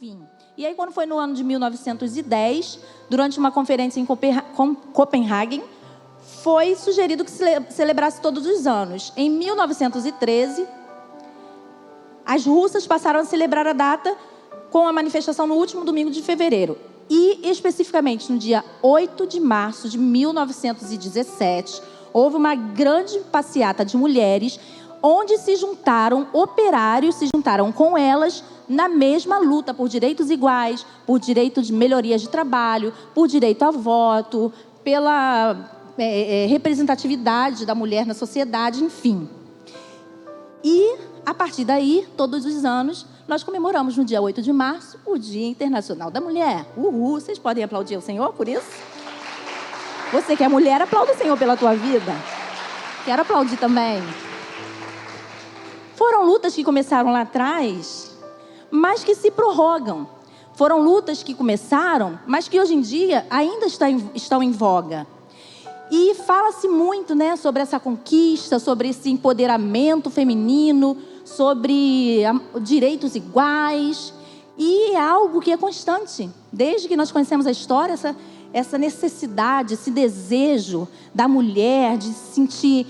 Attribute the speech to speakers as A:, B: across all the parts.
A: enfim. E aí, quando foi no ano de 1910, durante uma conferência em Copenhague, foi sugerido que se celebrasse todos os anos. Em 1913, as russas passaram a celebrar a data com a manifestação no último domingo de fevereiro. E, especificamente, no dia 8 de março de 1917, houve uma grande passeata de mulheres, onde se juntaram operários, se juntaram com elas na mesma luta por direitos iguais, por direito de melhorias de trabalho, por direito a voto, pela representatividade da mulher na sociedade, enfim. E, a partir daí, todos os anos, nós comemoramos no dia 8 de março o Dia Internacional da Mulher. Uhul! Vocês podem aplaudir o Senhor por isso? Você que é mulher, aplauda o Senhor pela tua vida. Quero aplaudir também. Foram lutas que começaram lá atrás, mas que se prorrogam. Foram lutas que começaram, mas que hoje em dia ainda estão em voga. E fala-se muito, né, sobre essa conquista, sobre esse empoderamento feminino, sobre direitos iguais. E é algo que é constante. Desde que nós conhecemos a história, essa necessidade, esse desejo da mulher de se sentir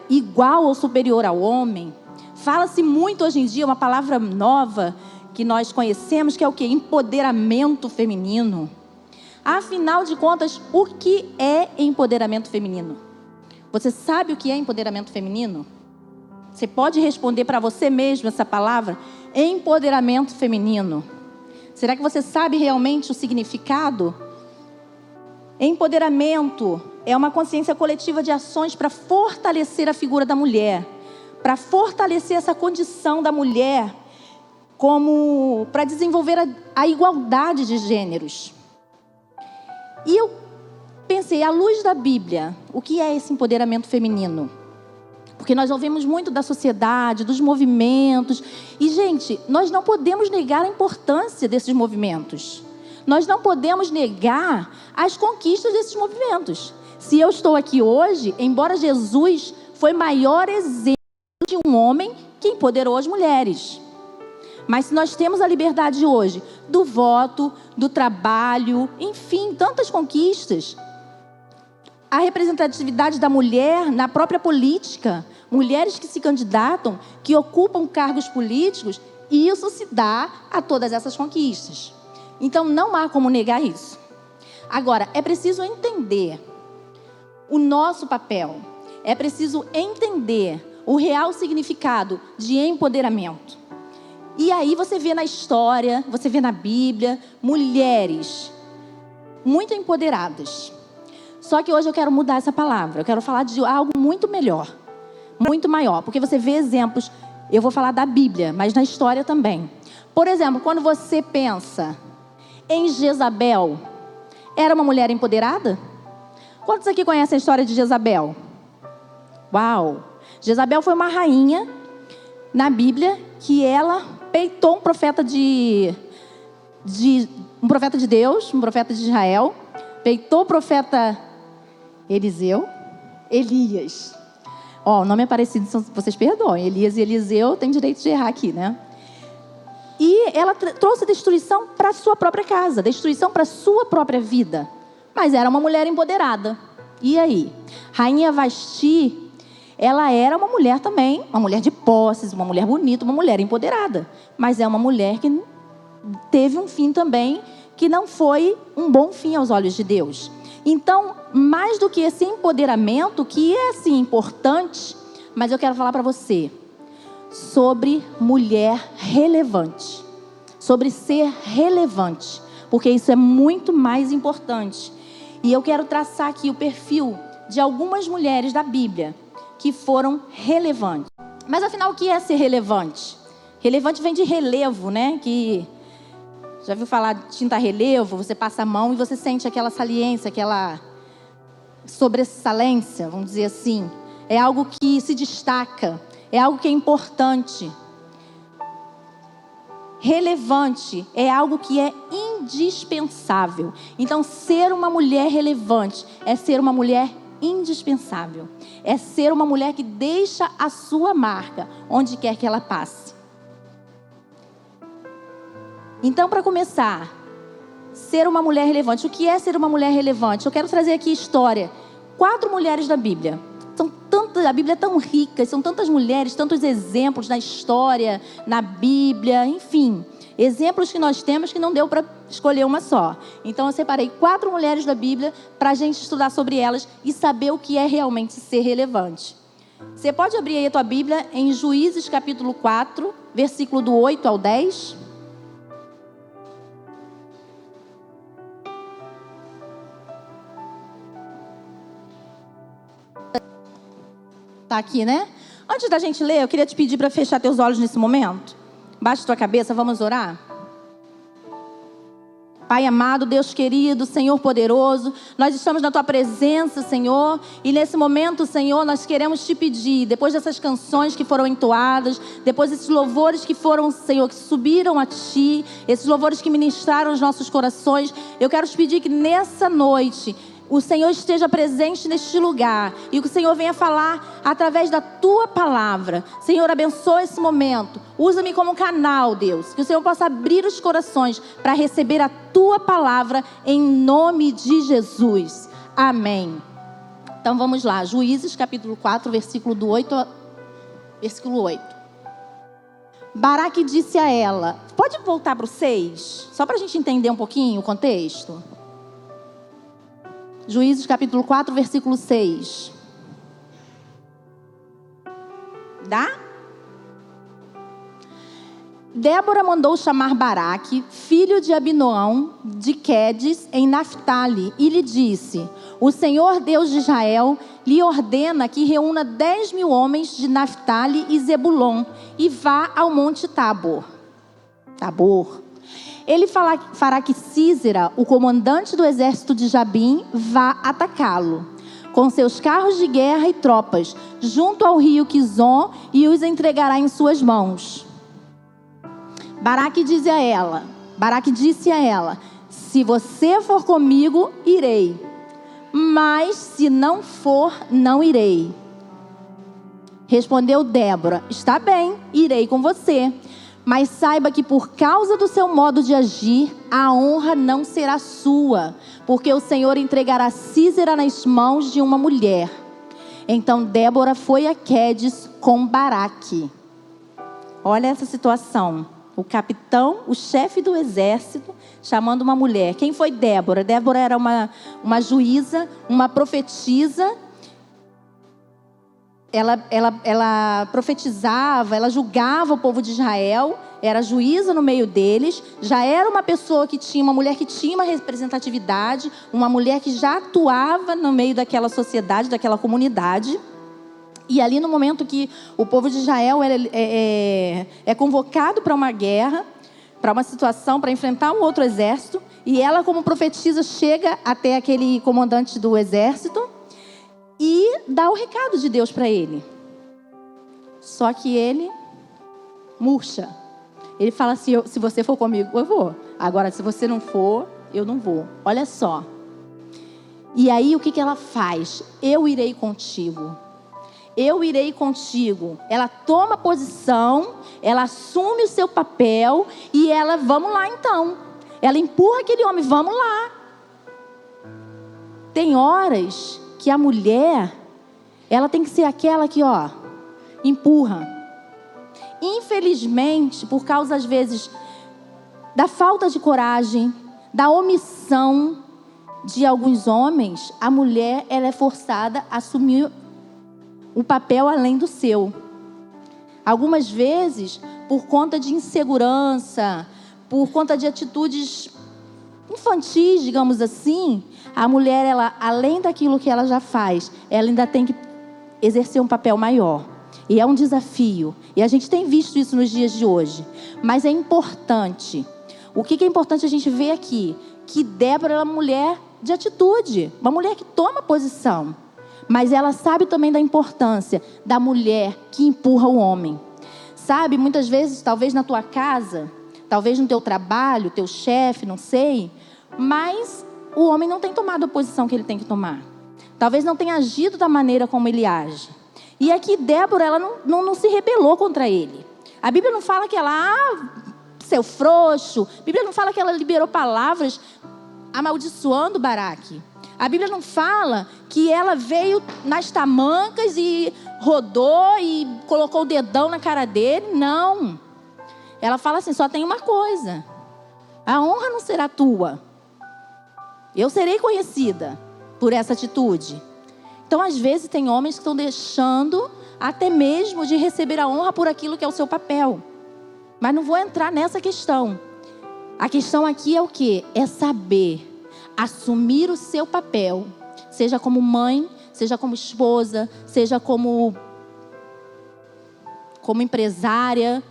A: igual ou superior ao homem. Fala-se muito hoje em dia, uma palavra nova que nós conhecemos, que é o quê? Empoderamento feminino. Afinal de contas, o que é empoderamento feminino? Você sabe o que é empoderamento feminino? Você pode responder para você mesmo essa palavra? Empoderamento feminino. Será que você sabe realmente o significado? Empoderamento é uma consciência coletiva de ações para fortalecer a figura da mulher, para fortalecer essa condição da mulher, como para desenvolver a igualdade de gêneros. E eu pensei, à luz da Bíblia, o que é esse empoderamento feminino? Porque nós ouvimos muito da sociedade, dos movimentos. E, gente, nós não podemos negar a importância desses movimentos. Nós não podemos negar as conquistas desses movimentos. Se eu estou aqui hoje, embora Jesus foi maior exemplo de um homem que empoderou as mulheres. Mas se nós temos a liberdade hoje do voto, do trabalho, enfim, tantas conquistas. A representatividade da mulher na própria política, mulheres que se candidatam, que ocupam cargos políticos, e isso se dá a todas essas conquistas. Então não há como negar isso. Agora, é preciso entender o nosso papel. É preciso entender o real significado de empoderamento. E aí você vê na história, você vê na Bíblia, mulheres muito empoderadas. Só que hoje eu quero mudar essa palavra. Eu quero falar de algo muito melhor, muito maior. Porque você vê exemplos, eu vou falar da Bíblia, mas na história também. Por exemplo, quando você pensa em Jezabel, era uma mulher empoderada? Quantos aqui conhecem a história de Jezabel? Uau! Jezabel foi uma rainha na Bíblia que ela peitou um profeta de Deus, um profeta de Israel, peitou o profeta Elias. O nome é parecido, vocês perdoem, Elias e Eliseu têm direito de errar aqui, né? E ela trouxe destruição para a sua própria casa, destruição para a sua própria vida. Mas era uma mulher empoderada. E aí? Rainha Vasti, ela era uma mulher também, uma mulher de posses, uma mulher bonita, uma mulher empoderada. Mas é uma mulher que teve um fim também que não foi um bom fim aos olhos de Deus. Então, mais do que esse empoderamento, que é sim importante, mas eu quero falar para você sobre mulher relevante, sobre ser relevante, porque isso é muito mais importante. E eu quero traçar aqui o perfil de algumas mulheres da Bíblia que foram relevantes. Mas afinal, o que é ser relevante? Relevante vem de relevo, né? Que já viu falar de tinta relevo? Você passa a mão e você sente aquela saliência, aquela sobressalência, vamos dizer assim. É algo que se destaca, é algo que é importante. Relevante é algo que é indispensável. Então, ser uma mulher relevante é ser uma mulher indispensável. É ser uma mulher que deixa a sua marca onde quer que ela passe. Então, para começar, ser uma mulher relevante. O que é ser uma mulher relevante? Eu quero trazer aqui história. 4 mulheres da Bíblia. A Bíblia é tão rica, são tantas mulheres, tantos exemplos na história, na Bíblia, enfim. Exemplos que nós temos que não deu para escolher uma só. Então eu separei 4 mulheres da Bíblia para a gente estudar sobre elas e saber o que é realmente ser relevante. Você pode abrir aí a tua Bíblia em Juízes capítulo 4, versículo do 8 ao 10. Tá aqui, né? Antes da gente ler, eu queria te pedir para fechar teus olhos nesse momento. Baixa tua cabeça, vamos orar? Pai amado, Deus querido, Senhor poderoso, nós estamos na Tua presença, Senhor, e nesse momento, Senhor, nós queremos Te pedir, depois dessas canções que foram entoadas, depois desses louvores que foram, Senhor, que subiram a Ti, esses louvores que ministraram os nossos corações, eu quero Te pedir que nessa noite o Senhor esteja presente neste lugar e que o Senhor venha falar através da Tua palavra. Senhor, abençoa esse momento. Usa-me como canal, Deus. Que o Senhor possa abrir os corações para receber a Tua palavra em nome de Jesus. Amém. Então vamos lá. Juízes capítulo 4, versículo do 8 ao versículo 8. Baraque disse a ela... Pode voltar para o 6? Só para a gente entender um pouquinho o contexto. Juízes capítulo 4, versículo 6. Dá? Débora mandou chamar Baraque, filho de Abinoão, de Quedes, em Naftali, e lhe disse: o Senhor Deus de Israel lhe ordena que reúna 10.000 homens de Naftali e Zebulon e vá ao monte Tabor. Ele fará que Sísera, o comandante do exército de Jabim, vá atacá-lo, com seus carros de guerra e tropas, junto ao rio Quizon, e os entregará em suas mãos. Baraque disse a ela: se você for comigo, irei, mas se não for, não irei. Respondeu Débora: está bem, irei com você. Mas saiba que por causa do seu modo de agir, a honra não será sua, porque o Senhor entregará Sísera nas mãos de uma mulher. Então Débora foi a Quedes com Baraque. Olha essa situação. O capitão, o chefe do exército, chamando uma mulher. Quem foi Débora? Débora era uma juíza, uma profetisa. Ela profetizava, ela julgava o povo de Israel, era juíza no meio deles, já era uma pessoa que tinha, uma mulher que tinha uma representatividade, uma mulher que já atuava no meio daquela sociedade, daquela comunidade. E ali no momento que o povo de Israel é convocado para uma guerra, para uma situação, para enfrentar um outro exército, e ela como profetisa chega até aquele comandante do exército, e dá o recado de Deus para ele. Só que ele murcha. Ele fala assim: se você for comigo, eu vou. Agora, se você não for, eu não vou. Olha só. E aí, o que ela faz? Eu irei contigo. Eu irei contigo. Ela toma posição, ela assume o seu papel e ela, vamos lá então. Ela empurra aquele homem, vamos lá. Tem horas que a mulher, ela tem que ser aquela que, empurra. Infelizmente, por causa, às vezes, da falta de coragem, da omissão de alguns homens, a mulher, ela é forçada a assumir o papel além do seu. Algumas vezes, por conta de insegurança, por conta de atitudes infantis, digamos assim, a mulher, ela, além daquilo que ela já faz, ela ainda tem que exercer um papel maior. E é um desafio. E a gente tem visto isso nos dias de hoje. Mas é importante. O que é importante a gente ver aqui? Que Débora é uma mulher de atitude. Uma mulher que toma posição. Mas ela sabe também da importância da mulher que empurra o homem. Sabe, muitas vezes, talvez na tua casa, talvez no teu trabalho, teu chefe, não sei, mas o homem não tem tomado a posição que ele tem que tomar. Talvez não tenha agido da maneira como ele age. E aqui Débora, ela não se rebelou contra ele. A Bíblia não fala que ela seu frouxo. A Bíblia não fala que ela liberou palavras amaldiçoando Baraque. A Bíblia não fala que ela veio nas tamancas e rodou e colocou o dedão na cara dele. Não. Ela fala assim, só tem uma coisa. A honra não será tua. Eu serei conhecida por essa atitude. Então, às vezes, tem homens que estão deixando até mesmo de receber a honra por aquilo que é o seu papel. Mas não vou entrar nessa questão. A questão aqui é o quê? É saber assumir o seu papel. Seja como mãe, seja como esposa, seja como empresária,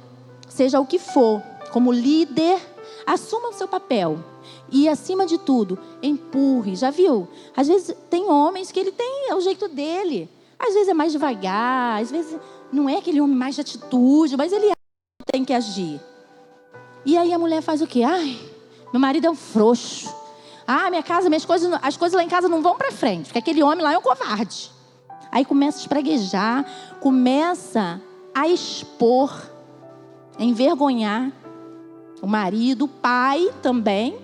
A: seja o que for. Como líder, assuma o seu papel. E, acima de tudo, empurre. Já viu? Às vezes, tem homens que ele tem o jeito dele. Às vezes é mais devagar, às vezes não é aquele homem mais de atitude, mas ele tem que agir. E aí a mulher faz o quê? Ai, meu marido é um frouxo. Ah, minha casa, as coisas lá em casa não vão para frente, porque aquele homem lá é um covarde. Aí começa a espraguejar, começa a expor, a envergonhar o marido, o pai também.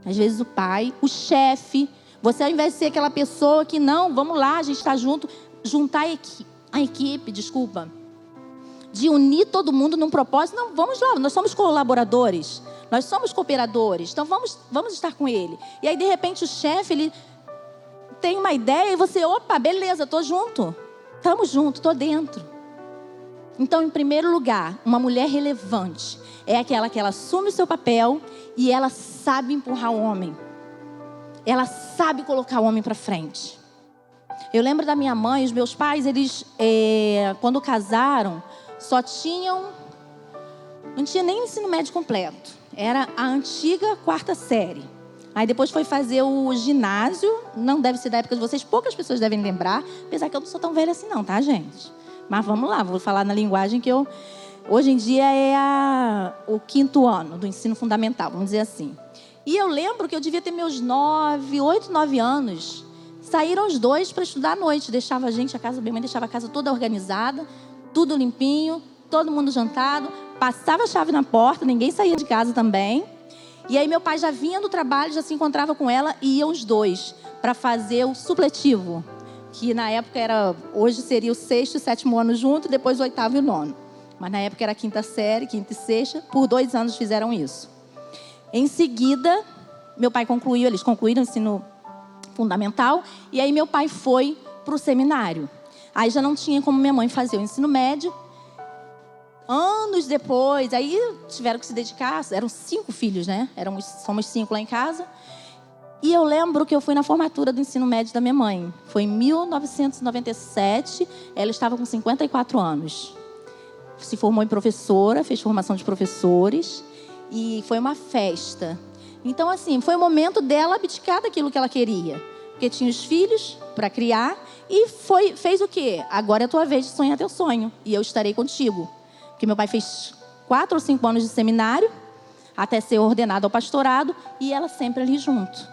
A: Às vezes o pai, o chefe. Você, ao invés de ser aquela pessoa que não, vamos lá, a gente está junto, juntar a equipe, de unir todo mundo num propósito. Não, vamos lá, nós somos colaboradores, nós somos cooperadores, então vamos estar com ele. E aí, de repente, o chefe, ele tem uma ideia e você, opa, beleza, estou junto, estamos juntos, estou dentro. Então, em primeiro lugar, uma mulher relevante é aquela que ela assume o seu papel e ela sabe empurrar o homem. Ela sabe colocar o homem para frente. Eu lembro da minha mãe, os meus pais, eles, quando casaram, não tinha nem ensino médio completo. Era a antiga 4ª série. Aí depois foi fazer o ginásio, não deve ser da época de vocês, poucas pessoas devem lembrar, apesar que eu não sou tão velha assim não, tá, gente? Mas vamos lá, vou falar na linguagem que hoje em dia é o 5º ano do ensino fundamental, vamos dizer assim. E eu lembro que eu devia ter meus 8, 9 anos. Saíram os dois para estudar à noite. Deixava a gente, minha mãe deixava a casa toda organizada, tudo limpinho, todo mundo jantado. Passava a chave na porta, ninguém saía de casa também. E aí meu pai já vinha do trabalho, já se encontrava com ela e iam os dois para fazer o supletivo. Que na época hoje seria o 6º e 7º ano junto, depois o 8º e o 9º. Mas na época era a 5ª série, 5ª e 6ª. Por 2 anos fizeram isso. Em seguida, eles concluíram o ensino fundamental. E aí meu pai foi para o seminário. Aí já não tinha como minha mãe fazer o ensino médio. Anos depois, aí tiveram que se dedicar. Eram 5 filhos, né? Somos 5 lá em casa. E eu lembro que eu fui na formatura do ensino médio da minha mãe. Foi em 1997. Ela estava com 54 anos. Se formou em professora, fez formação de professores. E foi uma festa. Então, assim, foi o momento dela abdicar daquilo que ela queria. Porque tinha os filhos para criar. E fez o quê? Agora é a tua vez de sonhar teu sonho. E eu estarei contigo. Porque meu pai fez 4 ou 5 anos de seminário, até ser ordenado ao pastorado. E ela sempre ali junto.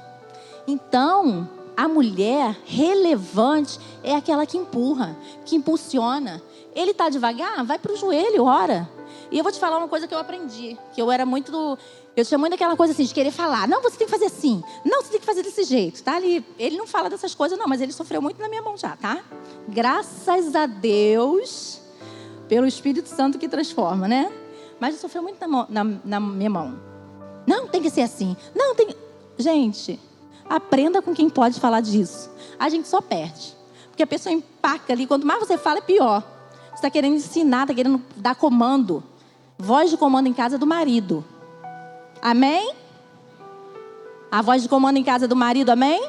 A: Então, a mulher relevante é aquela que empurra, que impulsiona. Ele está devagar? Vai para o joelho, ora. E eu vou te falar uma coisa que eu aprendi. Que eu tinha muito aquela coisa assim, de querer falar. Não, você tem que fazer assim. Não, você tem que fazer desse jeito, tá? Ele não fala dessas coisas, não. Mas ele sofreu muito na minha mão já, tá? Graças a Deus, pelo Espírito Santo que transforma, né? Mas ele sofreu muito na minha mão. Não, tem que ser assim. Não, tem... Gente, aprenda com quem pode falar disso. A gente só perde. Porque a pessoa empaca ali. Quanto mais você fala, é pior. Você está querendo ensinar, está querendo dar comando. Voz de comando em casa é do marido. Amém? A voz de comando em casa é do marido, amém?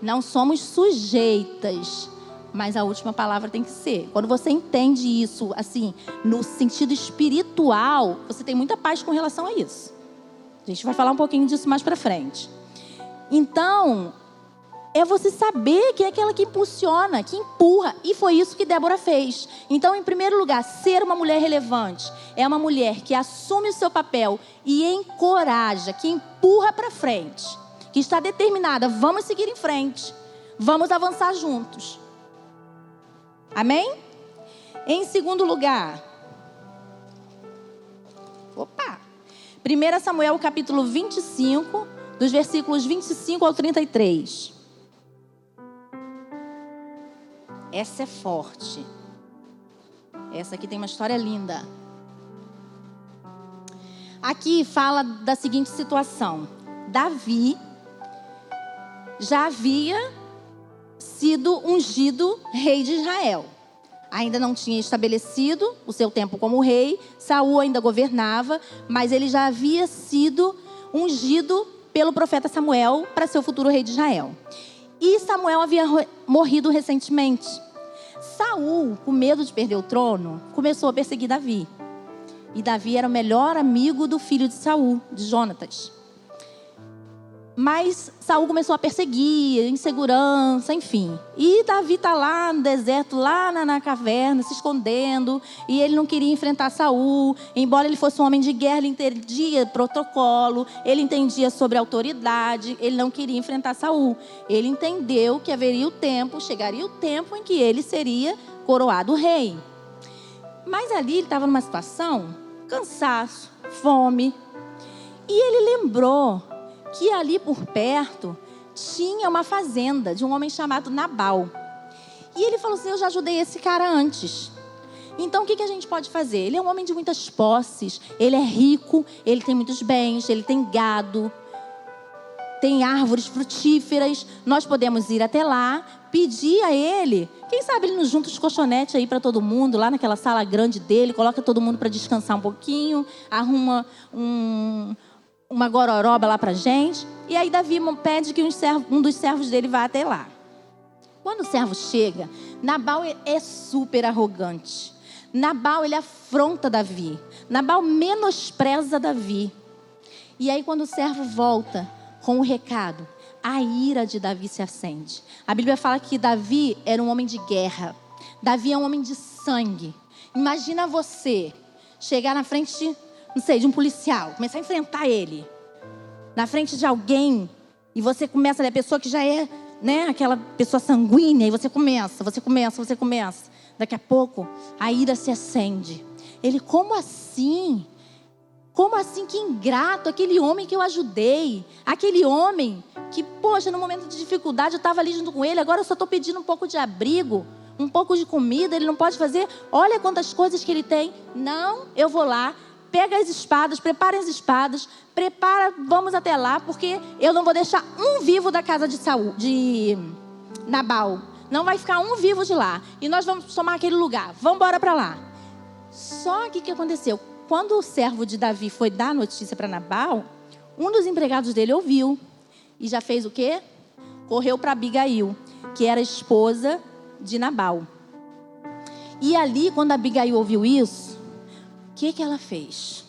A: Não somos sujeitas, mas a última palavra tem que ser. Quando você entende isso, assim, no sentido espiritual, você tem muita paz com relação a isso. A gente vai falar um pouquinho disso mais pra frente. Então, é você saber que é aquela que impulsiona, que empurra. E foi isso que Débora fez. Então, em primeiro lugar, ser uma mulher relevante é uma mulher que assume o seu papel e encoraja, que empurra para frente, que está determinada, vamos seguir em frente, vamos avançar juntos. Amém? Em segundo lugar, 1 Samuel capítulo 25, dos versículos 25 ao 33. Essa é forte. Essa aqui tem uma história linda. Aqui fala da seguinte situação. Davi já havia sido ungido rei de Israel. Ainda não tinha estabelecido o seu tempo como rei. Saul ainda governava, mas ele já havia sido ungido pelo profeta Samuel para ser o futuro rei de Israel. E Samuel havia morrido recentemente. Saul, com medo de perder o trono, começou a perseguir Davi. E Davi era o melhor amigo do filho de Saul, de Jonatas. Mas Saul começou a perseguir, insegurança, enfim. E Davi está lá no deserto, lá na caverna, se escondendo. E ele não queria enfrentar Saul. Embora ele fosse um homem de guerra, ele entendia protocolo. Ele entendia sobre autoridade. Ele não queria enfrentar Saul. Ele entendeu que haveria o tempo, chegaria o tempo em que ele seria coroado rei. Mas ali ele estava numa situação, cansaço, fome. E ele lembrou que ali por perto tinha uma fazenda de um homem chamado Nabal. E ele falou assim: eu já ajudei esse cara antes. Então o que a gente pode fazer? Ele é um homem de muitas posses, ele é rico, ele tem muitos bens, ele tem gado, tem árvores frutíferas. Nós podemos ir até lá, pedir a ele. Quem sabe ele nos junta os colchonetes aí para todo mundo, lá naquela sala grande dele, coloca todo mundo para descansar um pouquinho, arruma uma gororoba lá pra gente. E aí Davi pede que um dos servos dele vá até lá. Quando o servo chega, Nabal é super arrogante. Nabal, ele afronta Davi. Nabal menospreza Davi. E aí quando o servo volta com o recado, a ira de Davi se acende. A Bíblia fala que Davi era um homem de guerra. Davi é um homem de sangue. Imagina você chegar na frente, não sei, de um policial, começar a enfrentar ele, na frente de alguém, e você começa, a pessoa que já é, né, aquela pessoa sanguínea, e você começa. Daqui a pouco, a ira se acende. Ele, como assim? Como assim? Que ingrato, aquele homem que eu ajudei, aquele homem que, poxa, no momento de dificuldade eu estava ali junto com ele, agora eu só estou pedindo um pouco de abrigo, um pouco de comida, ele não pode fazer, olha quantas coisas que ele tem. Não, eu vou lá, pega as espadas, prepara as espadas, vamos até lá, porque eu não vou deixar um vivo da casa de Nabal. Não vai ficar um vivo de lá. E nós vamos tomar aquele lugar. Vamos embora para lá. Só que o que aconteceu? Quando o servo de Davi foi dar notícia para Nabal, um dos empregados dele ouviu. E já fez o quê? Correu para Abigail, que era a esposa de Nabal. E ali, quando a Abigail ouviu isso, o que ela fez?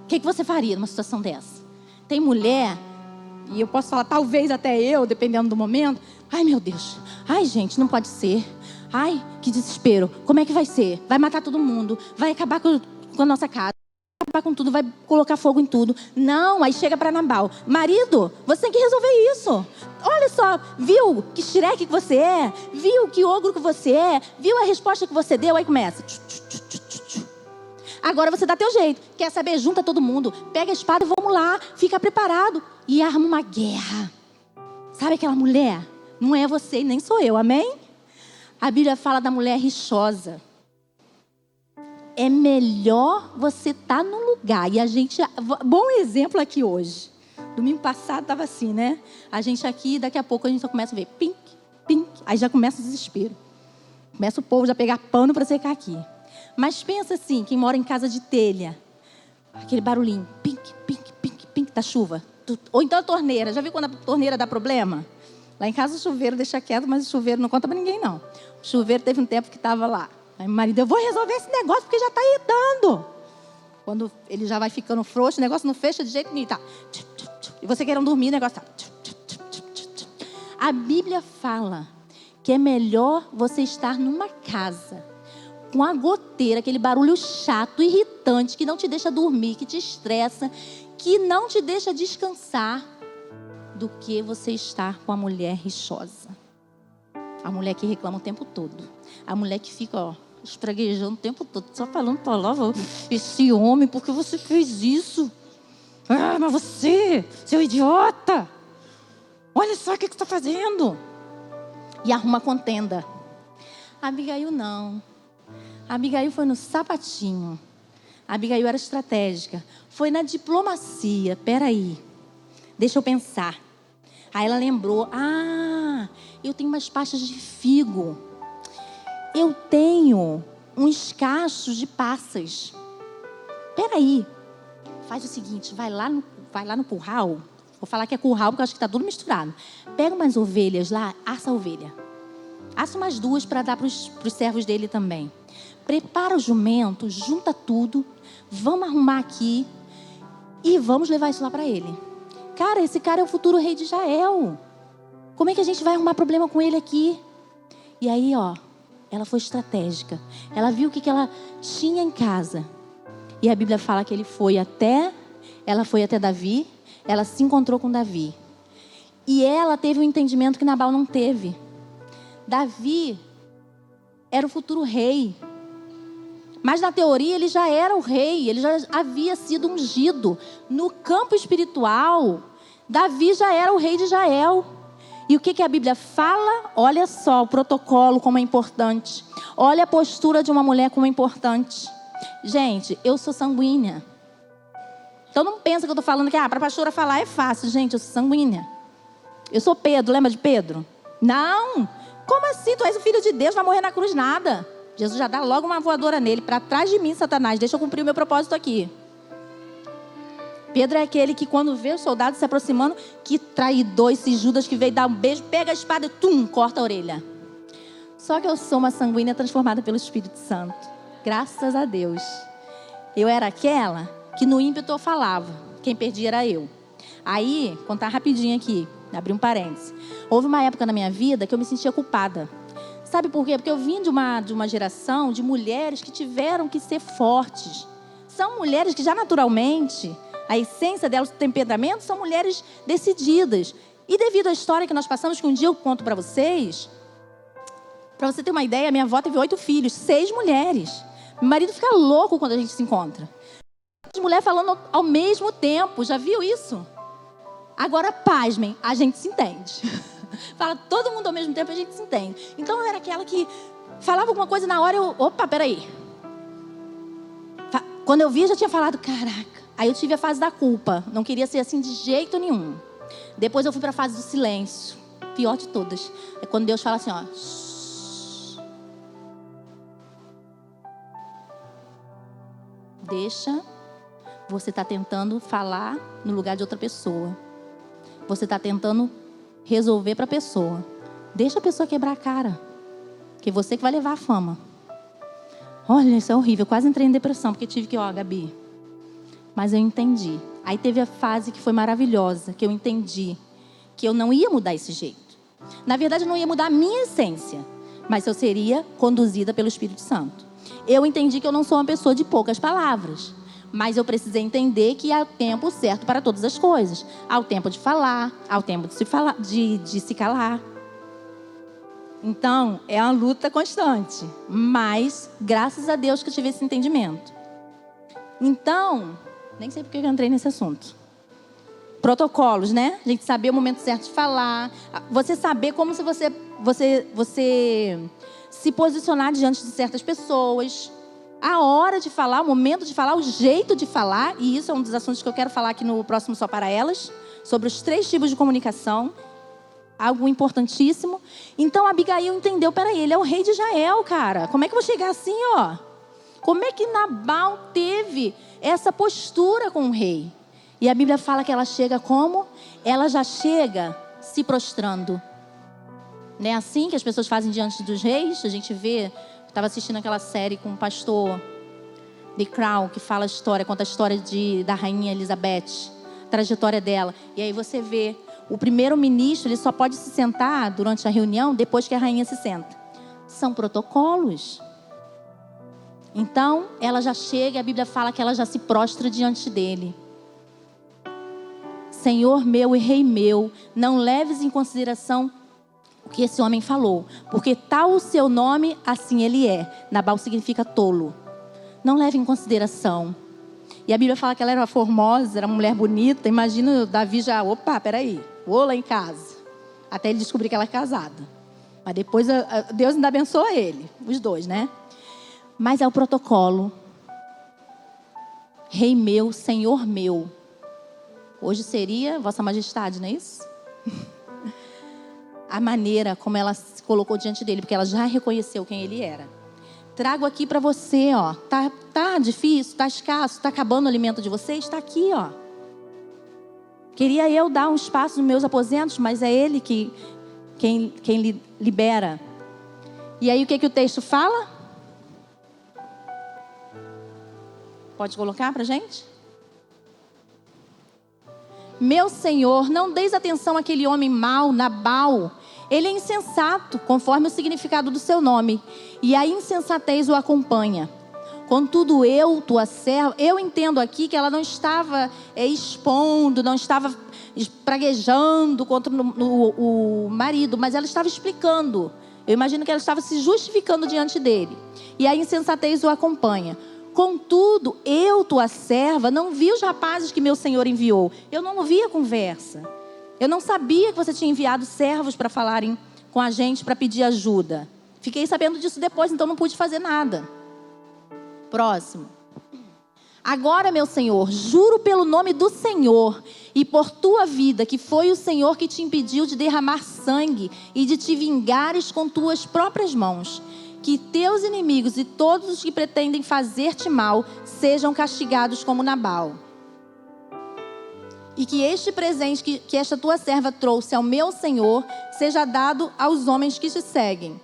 A: O que você faria numa situação dessa? Tem mulher, e eu posso falar, talvez até eu, dependendo do momento. Ai, meu Deus. Ai, gente, não pode ser. Ai, que desespero. Como é que vai ser? Vai matar todo mundo. Vai acabar com a nossa casa. Vai acabar com tudo. Vai colocar fogo em tudo. Não, aí chega para Nabal. Marido, você tem que resolver isso. Olha só, viu que xireque que você é? Viu que ogro que você é? Viu a resposta que você deu? Aí começa. Agora você dá teu jeito. Quer saber? Junta todo mundo. Pega a espada e vamos lá. Fica preparado. E arma uma guerra. Sabe aquela mulher? Não é você e nem sou eu, amém? A Bíblia fala da mulher rixosa. É melhor você estar no lugar. E a gente... Bom exemplo aqui hoje. Domingo passado estava assim, né? A gente aqui, daqui a pouco a gente só começa a ver pink, pink. Aí já começa o desespero. Começa o povo já a pegar pano para secar aqui. Mas pensa assim, quem mora em casa de telha. Aquele barulhinho. Pink, pink, pink, pink da chuva. Ou então a torneira. Já viu quando a torneira dá problema? Lá em casa o chuveiro deixa quieto, mas o chuveiro não conta para ninguém, não. O chuveiro teve um tempo que estava lá. Aí meu marido, eu vou resolver esse negócio porque já está irritando. Quando ele já vai ficando frouxo, o negócio não fecha de jeito nenhum. Tá. E você querendo dormir, o negócio tá. A Bíblia fala que é melhor você estar numa casa com a goteira, aquele barulho chato, irritante, que não te deixa dormir, que te estressa, que não te deixa descansar, do que você estar com a mulher rixosa. A mulher que reclama o tempo todo. A mulher que fica, espraguejando o tempo todo, só falando palavra. Esse homem, por que você fez isso? Ah, mas você, seu idiota, olha só o que você está fazendo. E arruma contenda. Abigail não. Abigail foi no sapatinho. Abigail era estratégica. Foi na diplomacia. Peraí, deixa eu pensar. Aí ela lembrou. Ah, eu tenho umas pastas de figo. Eu tenho uns cachos de passas. Peraí. Faz o seguinte, vai lá no curral. Vou falar que é curral porque eu acho que está tudo misturado. Pega umas ovelhas lá, assa a ovelha. Assa umas 2 para dar para os servos dele também. Prepara o jumento, junta tudo. Vamos arrumar aqui e vamos levar isso lá para ele. Cara, esse cara é o futuro rei de Israel. Como é que a gente vai arrumar problema com ele aqui? E aí, ela foi estratégica. Ela viu o que ela tinha em casa. E a Bíblia fala que ela foi até Davi, ela se encontrou com Davi. E ela teve um entendimento que Nabal não teve. Davi era o futuro rei. Mas na teoria ele já era o rei, ele já havia sido ungido. No campo espiritual, Davi já era o rei de Israel. E o que a Bíblia fala? Olha só o protocolo como é importante. Olha a postura de uma mulher como é importante. Gente, eu sou sanguínea. Então não pensa que eu estou falando que para a pastora falar é fácil. Gente, eu sou sanguínea. Eu sou Pedro, lembra de Pedro? Não! Como assim? Tu és o filho de Deus, vai morrer na cruz? Nada. Jesus já dá logo uma voadora nele. Para trás de mim, Satanás, deixa eu cumprir o meu propósito aqui. Pedro é aquele que quando vê os soldados se aproximando, que traidor, esse Judas que veio dar um beijo, pega a espada e corta a orelha. Só que eu sou uma sanguínea transformada pelo Espírito Santo. Graças a Deus. Eu era aquela que no ímpeto eu falava. Quem perdia era eu. Aí, contar rapidinho aqui, abrir um parênteses. Houve uma época na minha vida que eu me sentia culpada. Sabe por quê? Porque eu vim de uma geração de mulheres que tiveram que ser fortes. São mulheres que já naturalmente, a essência delas, o temperamento, são mulheres decididas. E devido à história que nós passamos, que um dia eu conto para vocês, para você ter uma ideia, minha avó teve 8 filhos, 6 mulheres. Meu marido fica louco quando a gente se encontra. As mulheres falando ao mesmo tempo, já viu isso? Agora, pasmem, a gente se entende. Fala todo mundo ao mesmo tempo, a gente se entende. Então eu era aquela que falava alguma coisa na hora, opa, peraí. Quando eu vi, eu já tinha falado, caraca. Aí eu tive a fase da culpa, não queria ser assim de jeito nenhum. Depois eu fui para a fase do silêncio, pior de todas. É quando Deus fala assim, deixa, você está tentando falar no lugar de outra pessoa. Você está tentando resolver para a pessoa. Deixa a pessoa quebrar a cara, que você que vai levar a fama. Olha, isso é horrível. Eu quase entrei em depressão, porque tive que, Gabi. Mas eu entendi. Aí teve a fase que foi maravilhosa, que eu entendi que eu não ia mudar esse jeito. Na verdade, eu não ia mudar a minha essência, mas eu seria conduzida pelo Espírito Santo. Eu entendi que eu não sou uma pessoa de poucas palavras, mas eu precisei entender que há tempo certo para todas as coisas. Há o tempo de falar, há o tempo de se calar. Então, é uma luta constante. Mas, graças a Deus que eu tive esse entendimento. Então, nem sei porque eu entrei nesse assunto. Protocolos, né? A gente saber o momento certo de falar. Você saber como se você se posicionar diante de certas pessoas. A hora de falar, o momento de falar, o jeito de falar. E isso é um dos assuntos que eu quero falar aqui no próximo Só para Elas. Sobre os 3 tipos de comunicação. Algo importantíssimo. Então, Abigail entendeu, peraí, ele é o rei de Israel, cara. Como é que eu vou chegar assim, Como é que Nabal teve essa postura com o rei? E a Bíblia fala que ela chega como? Ela já chega se prostrando. Não é assim que as pessoas fazem diante dos reis? A gente vê, estava assistindo aquela série com o pastor The Crown, que fala a história, conta a história da rainha Elizabeth, a trajetória dela. E aí você vê, o primeiro-ministro, ele só pode se sentar durante a reunião depois que a rainha se senta. São protocolos. Então, ela já chega e a Bíblia fala que ela já se prostra diante dele. Senhor meu e Rei meu, não leves em consideração o que esse homem falou, porque tal o seu nome, assim ele é. Nabal significa tolo. Não leve em consideração. E a Bíblia fala que ela era formosa, era uma mulher bonita. Imagina o Davi já, opa, peraí, vou lá em casa. Até ele descobrir que ela é casada. Mas depois Deus ainda abençoou ele, os dois, né? Mas é o protocolo. Rei meu, Senhor meu. Hoje seria Vossa Majestade, não é isso? A maneira como ela se colocou diante dele, porque ela já reconheceu quem ele era. Trago aqui para você, ó. Tá difícil, tá escasso, tá acabando o alimento de vocês? Está aqui, ó. Queria eu dar um espaço nos meus aposentos, mas é ele quem libera. E aí o que o texto fala? Pode colocar pra gente? Meu Senhor, não deis atenção àquele homem mau, Nabal. Ele é insensato, conforme o significado do seu nome, e a insensatez o acompanha. Contudo, eu, tua serva, eu entendo aqui que ela não estava expondo, não estava praguejando contra o marido, mas ela estava explicando. Eu imagino que ela estava se justificando diante dele. E a insensatez o acompanha. Contudo, eu, tua serva, não vi os rapazes que meu Senhor enviou. Eu não ouvi a conversa. Eu não sabia que você tinha enviado servos para falarem com a gente, para pedir ajuda. Fiquei sabendo disso depois, então não pude fazer nada. Próximo. Agora, meu Senhor, juro pelo nome do Senhor e por tua vida, que foi o Senhor que te impediu de derramar sangue e de te vingares com tuas próprias mãos, que teus inimigos e todos os que pretendem fazer-te mal sejam castigados como Nabal. E que este presente que esta tua serva trouxe ao meu Senhor seja dado aos homens que te seguem.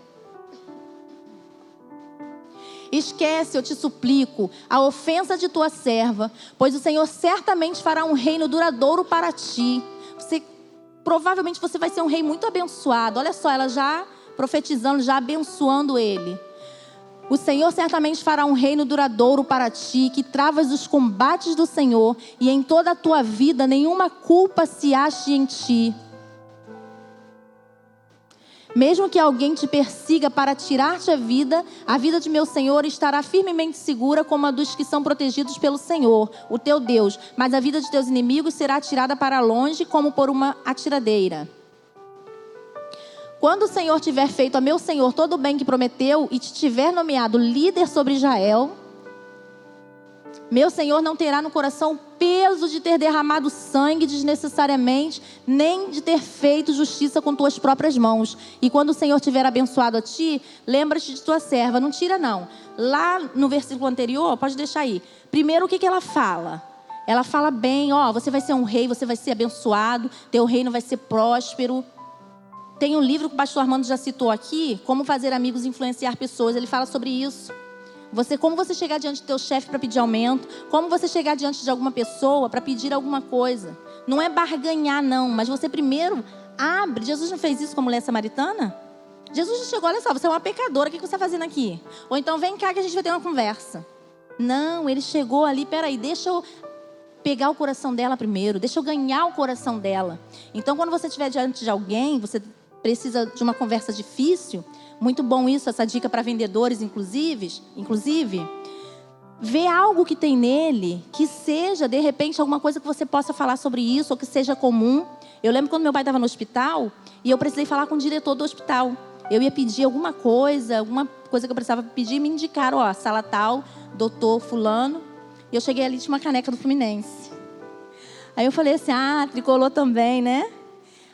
A: Esquece, eu te suplico, a ofensa de tua serva, pois o Senhor certamente fará um reino duradouro para ti. Provavelmente você vai ser um rei muito abençoado. Olha só, ela já profetizando, já abençoando ele. O Senhor certamente fará um reino duradouro para ti, que travas os combates do Senhor, e em toda a tua vida nenhuma culpa se ache em ti. Mesmo que alguém te persiga para tirar-te a vida de meu Senhor estará firmemente segura como a dos que são protegidos pelo Senhor, o teu Deus. Mas a vida de teus inimigos será atirada para longe como por uma atiradeira. Quando o Senhor tiver feito a meu Senhor todo o bem que prometeu e te tiver nomeado líder sobre Israel, meu Senhor não terá no coração o peso de ter derramado sangue desnecessariamente, nem de ter feito justiça com tuas próprias mãos. E quando o Senhor tiver abençoado a ti, lembra-te de tua serva. Não tira não. Lá no versículo anterior, pode deixar aí. Primeiro, o que ela fala? Ela fala bem, ó, você vai ser um rei, você vai ser abençoado, teu reino vai ser próspero. Tem um livro que o pastor Armando já citou aqui, Como Fazer Amigos e Influenciar Pessoas. Ele fala sobre isso. Como você chegar diante do teu chefe para pedir aumento, como você chegar diante de alguma pessoa para pedir alguma coisa. Não é barganhar não, mas você primeiro abre. Jesus não fez isso com a mulher samaritana? Jesus já chegou, olha só, você é uma pecadora, o que você está fazendo aqui? Ou então vem cá que a gente vai ter uma conversa. Não, ele chegou ali, peraí, deixa eu pegar o coração dela primeiro, deixa eu ganhar o coração dela. Então quando você estiver diante de alguém, você precisa de uma conversa difícil. Muito bom isso, essa dica para vendedores, inclusive. Vê algo que tem nele, que seja, de repente, alguma coisa que você possa falar sobre isso, ou que seja comum. Eu lembro quando meu pai estava no hospital, e eu precisei falar com o diretor do hospital. Eu ia pedir alguma coisa que eu precisava pedir, me indicaram, ó, sala tal, doutor fulano. E eu cheguei ali, tinha uma caneca do Fluminense. Aí eu falei assim, tricolor também, né?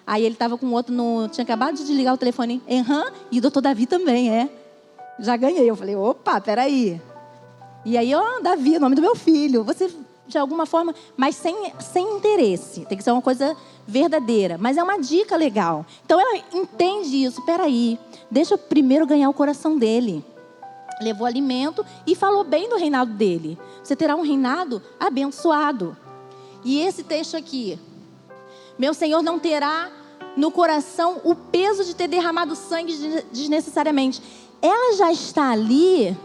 A: Aí ele estava com outro, tinha acabado de desligar o telefone, e o doutor Davi também, já ganhei. Eu falei, opa, peraí. E aí, Davi, o nome do meu filho. Você, de alguma forma, mas sem interesse. Tem que ser uma coisa verdadeira. Mas é uma dica legal. Então ela entende isso, peraí, deixa eu primeiro ganhar o coração dele. Levou alimento e falou bem do reinado dele. Você terá um reinado abençoado. E esse texto aqui, meu Senhor não terá no coração o peso de ter derramado sangue desnecessariamente. Ela já está ali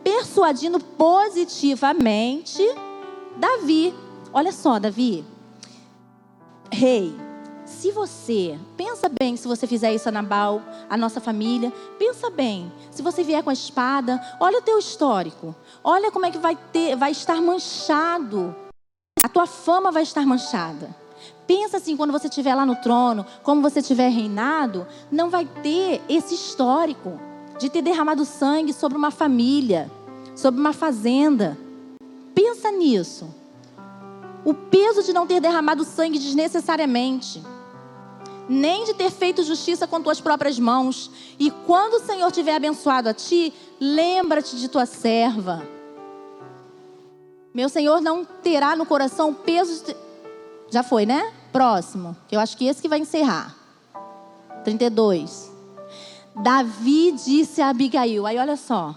A: persuadindo positivamente Davi. Olha só, Davi, rei, Se você, pensa bem se você fizer isso a Nabal, a nossa família, pensa bem. Se você vier com a espada, olha o teu histórico. Olha como é que vai estar manchado. A tua fama vai estar manchada. Pensa assim, quando você estiver lá no trono, como você tiver reinado, não vai ter esse histórico de ter derramado sangue sobre uma família, sobre uma fazenda. Pensa nisso. O peso de não ter derramado sangue desnecessariamente, nem de ter feito justiça com tuas próprias mãos. E quando o Senhor tiver abençoado a ti, lembra-te de tua serva. Meu Senhor não terá no coração o peso de... Já foi, né? Próximo, que eu acho que esse que vai encerrar. 32. Davi disse a Abigail. Aí olha só,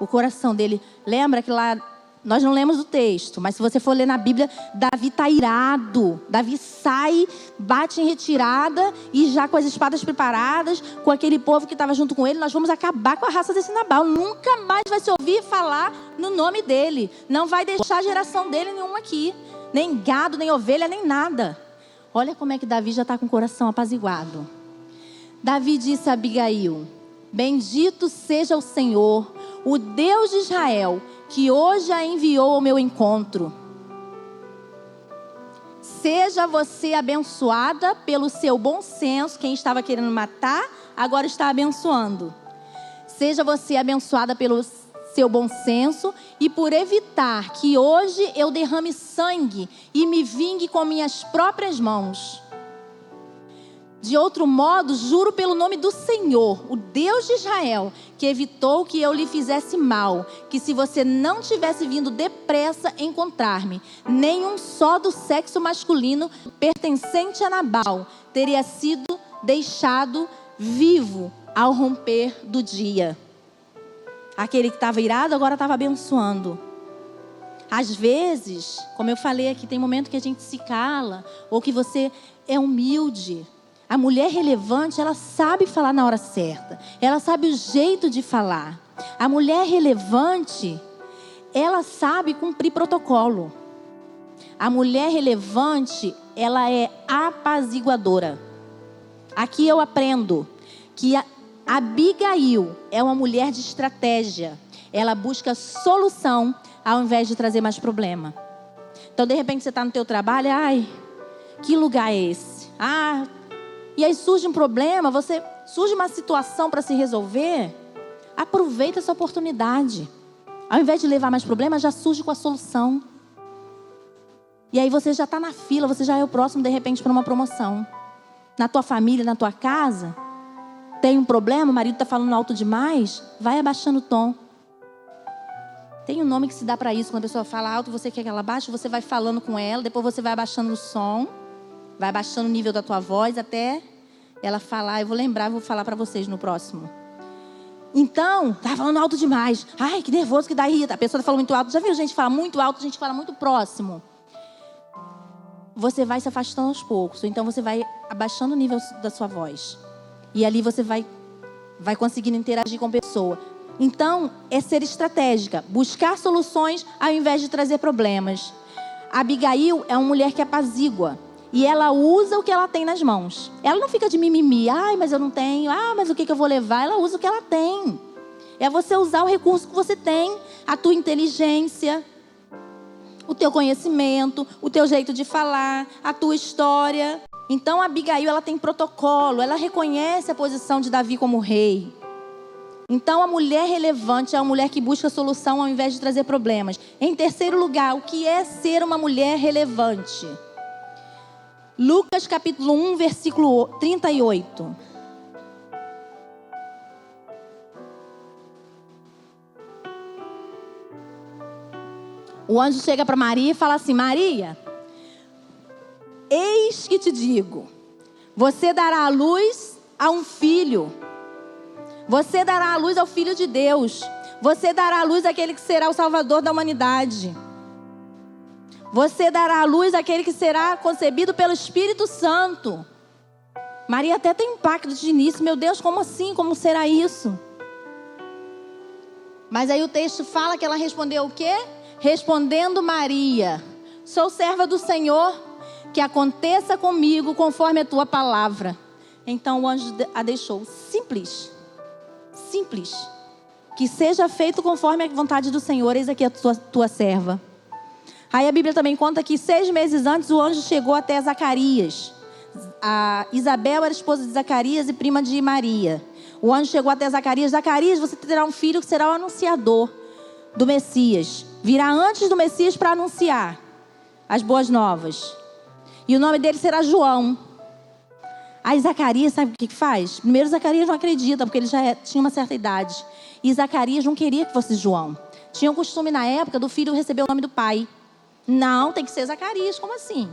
A: o coração dele. Lembra que lá... Nós não lemos o texto, mas se você for ler na Bíblia, Davi está irado. Davi sai, bate em retirada e já com as espadas preparadas, com aquele povo que estava junto com ele, nós vamos acabar com a raça desse Nabal. Nunca mais vai se ouvir falar no nome dele. Não vai deixar a geração dele nenhuma aqui. Nem gado, nem ovelha, nem nada. Olha como é que Davi já está com o coração apaziguado. Davi disse a Abigail: bendito seja o Senhor, o Deus de Israel, que hoje a enviou ao meu encontro. Seja você abençoada pelo seu bom senso. Quem estava querendo matar, agora está abençoando. Seja você abençoada pelo seu bom senso e por evitar que hoje eu derrame sangue e me vingue com minhas próprias mãos. De outro modo, juro pelo nome do Senhor, o Deus de Israel, que evitou que eu lhe fizesse mal, que se você não tivesse vindo depressa encontrar-me, nenhum só do sexo masculino pertencente a Nabal teria sido deixado vivo ao romper do dia. Aquele que estava irado agora estava abençoando. Às vezes, como eu falei aqui, tem momento que a gente se cala, ou que você é humilde. A mulher relevante, ela sabe falar na hora certa. Ela sabe o jeito de falar. A mulher relevante, ela sabe cumprir protocolo. A mulher relevante, ela é apaziguadora. Aqui eu aprendo que a Abigail é uma mulher de estratégia. Ela busca solução ao invés de trazer mais problema. Então, de repente, você está no teu trabalho, ai, que lugar é esse? E aí surge um problema, surge uma situação para se resolver, aproveita essa oportunidade. Ao invés de levar mais problemas, já surge com a solução. E aí você já está na fila, você já é o próximo, de repente, para uma promoção. Na tua família, na tua casa, tem um problema, o marido está falando alto demais, vai abaixando o tom. Tem um nome que se dá para isso, quando a pessoa fala alto, você quer que ela abaixe, você vai falando com ela, depois você vai abaixando o som. Vai baixando o nível da tua voz até ela falar. Eu vou lembrar, vou falar para vocês no próximo. Então, tá falando alto demais. Ai, que nervoso que dá irrita. A pessoa tá falando muito alto. Já viu gente falar muito alto, gente fala muito próximo. Você vai se afastando aos poucos. Então você vai abaixando o nível da sua voz. E ali você vai conseguindo interagir com a pessoa. Então, é ser estratégica. Buscar soluções ao invés de trazer problemas. A Abigail é uma mulher que apazigua. E ela usa o que ela tem nas mãos. Ela não fica de mimimi. Ai, mas eu não tenho. Mas o que eu vou levar? Ela usa o que ela tem. É você usar o recurso que você tem. A tua inteligência, o teu conhecimento, o teu jeito de falar, a tua história. Então a Abigail, ela tem protocolo. Ela reconhece a posição de Davi como rei. Então a mulher relevante é uma mulher que busca solução ao invés de trazer problemas. Em terceiro lugar, o que é ser uma mulher relevante? Lucas capítulo 1, versículo 38. O anjo chega para Maria e fala assim: Maria, eis que te digo, você dará à luz a um filho. Você dará à luz ao Filho de Deus. Você dará à luz àquele que será o Salvador da humanidade. Você dará à luz àquele que será concebido pelo Espírito Santo. Maria até tem impacto de início. Meu Deus, como assim? Como será isso? Mas aí o texto fala que ela respondeu o quê? Respondendo Maria: sou serva do Senhor, que aconteça comigo conforme a tua palavra. Então o anjo a deixou. Simples. Simples. Que seja feito conforme a vontade do Senhor. Eis aqui a tua serva. Aí a Bíblia também conta que 6 meses antes o anjo chegou até Zacarias. A Isabel era esposa de Zacarias e prima de Maria. O anjo chegou até Zacarias. Zacarias, você terá um filho que será o anunciador do Messias. Virá antes do Messias para anunciar as boas novas. E o nome dele será João. Aí Zacarias, sabe o que faz? Primeiro, Zacarias não acredita, porque ele já tinha uma certa idade. E Zacarias não queria que fosse João. Tinha um costume na época do filho receber o nome do pai. Não, tem que ser Zacarias. Como assim?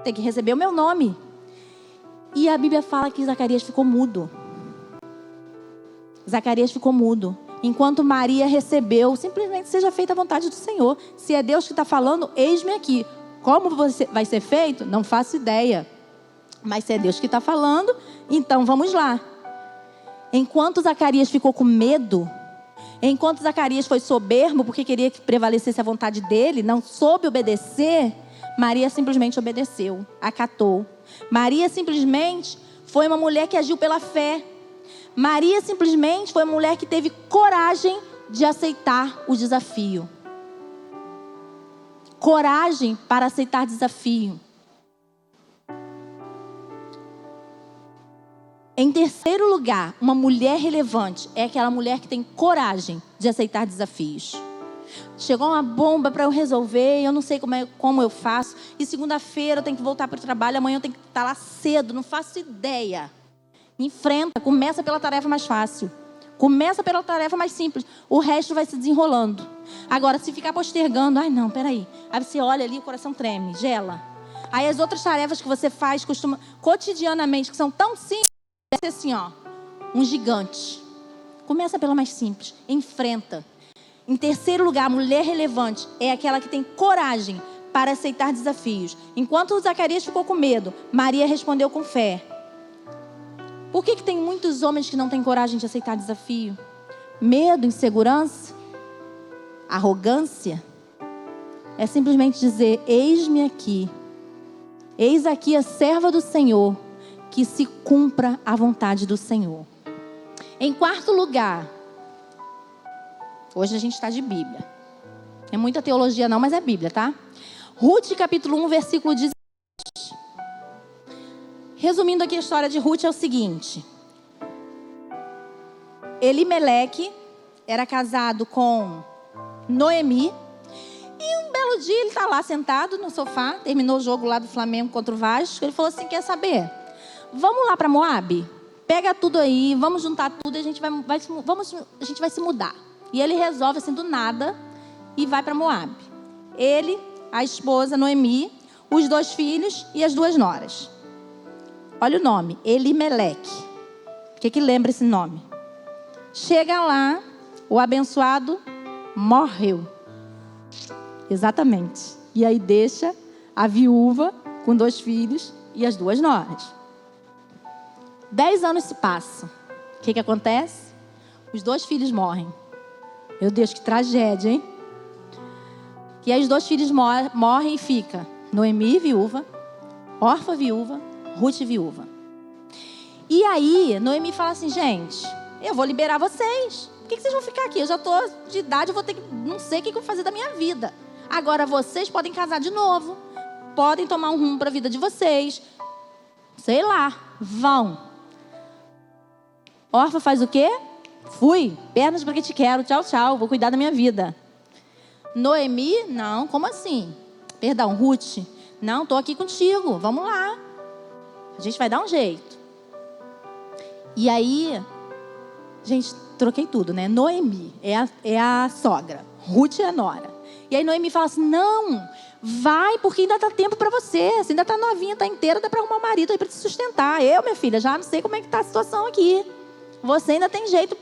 A: Tem que receber o meu nome. E a Bíblia fala que Zacarias ficou mudo. Zacarias ficou mudo. Enquanto Maria recebeu, simplesmente seja feita a vontade do Senhor. Se é Deus que está falando, eis-me aqui. Como vai ser feito? Não faço ideia. Mas se é Deus que está falando, então vamos lá. Enquanto Zacarias ficou com medo, enquanto Zacarias foi soberbo, porque queria que prevalecesse a vontade dele, não soube obedecer, Maria simplesmente obedeceu, acatou. Maria simplesmente foi uma mulher que agiu pela fé. Maria simplesmente foi uma mulher que teve coragem de aceitar o desafio. Coragem para aceitar desafio. Em terceiro lugar, uma mulher relevante é aquela mulher que tem coragem de aceitar desafios. Chegou uma bomba para eu resolver, eu não sei como eu faço. E segunda-feira eu tenho que voltar para o trabalho, amanhã eu tenho que estar lá cedo, não faço ideia. Enfrenta, começa pela tarefa mais fácil. Começa pela tarefa mais simples. O resto vai se desenrolando. Agora, se ficar postergando, ai não, peraí. Aí você olha ali, o coração treme, gela. Aí as outras tarefas que você faz cotidianamente, que são tão simples, deve ser assim, ó, um gigante. Começa pela mais simples, enfrenta. Em terceiro lugar, a mulher relevante é aquela que tem coragem para aceitar desafios. Enquanto Zacarias ficou com medo, Maria respondeu com fé. Por que tem muitos homens que não têm coragem de aceitar desafio? Medo, insegurança, arrogância. É simplesmente dizer, eis-me aqui. Eis aqui a serva do Senhor, que se cumpra a vontade do Senhor. Em quarto lugar, hoje a gente está de Bíblia. É muita teologia não, mas é Bíblia, tá? Ruth capítulo 1, versículo 17. Resumindo aqui a história de Ruth é o seguinte. Elimeleque era casado com Noemi. E um belo dia ele está lá sentado no sofá. Terminou o jogo lá do Flamengo contra o Vasco. Ele falou assim, quer saber? Vamos lá para Moabe? Pega tudo aí, vamos juntar tudo e a gente vai se mudar. E ele resolve assim do nada e vai para Moabe. Ele, a esposa Noemi, os 2 filhos e as 2 noras. Olha o nome, Elimeleque. O que lembra esse nome? Chega lá, o abençoado morreu. Exatamente. E aí deixa a viúva com 2 filhos e as 2 noras. 10 anos se passam. O que acontece? Os 2 filhos morrem. Meu Deus, que tragédia, hein? E aí os 2 filhos morrem e fica Noemi viúva, Orfa viúva, Ruth viúva. E aí Noemi fala assim, gente, eu vou liberar vocês. Por que vocês vão ficar aqui? Eu já estou de idade, eu vou ter que, não sei o que eu vou fazer da minha vida. Agora vocês podem casar de novo, podem tomar um rumo para a vida de vocês. Sei lá, vão. Orfa faz o quê? Fui, pernas para que te quero, tchau, tchau, vou cuidar da minha vida. Noemi, não, como assim? Perdão, Ruth, não, estou aqui contigo, vamos lá. A gente vai dar um jeito. E aí, gente, troquei tudo, né? Noemi é a sogra, Ruth é a nora. E aí Noemi fala assim, não, vai, porque ainda dá tempo para você. Você ainda está novinha, está inteira, dá para arrumar um marido aí para te sustentar. Eu, minha filha, já não sei como é que está a situação aqui. Você ainda tem jeito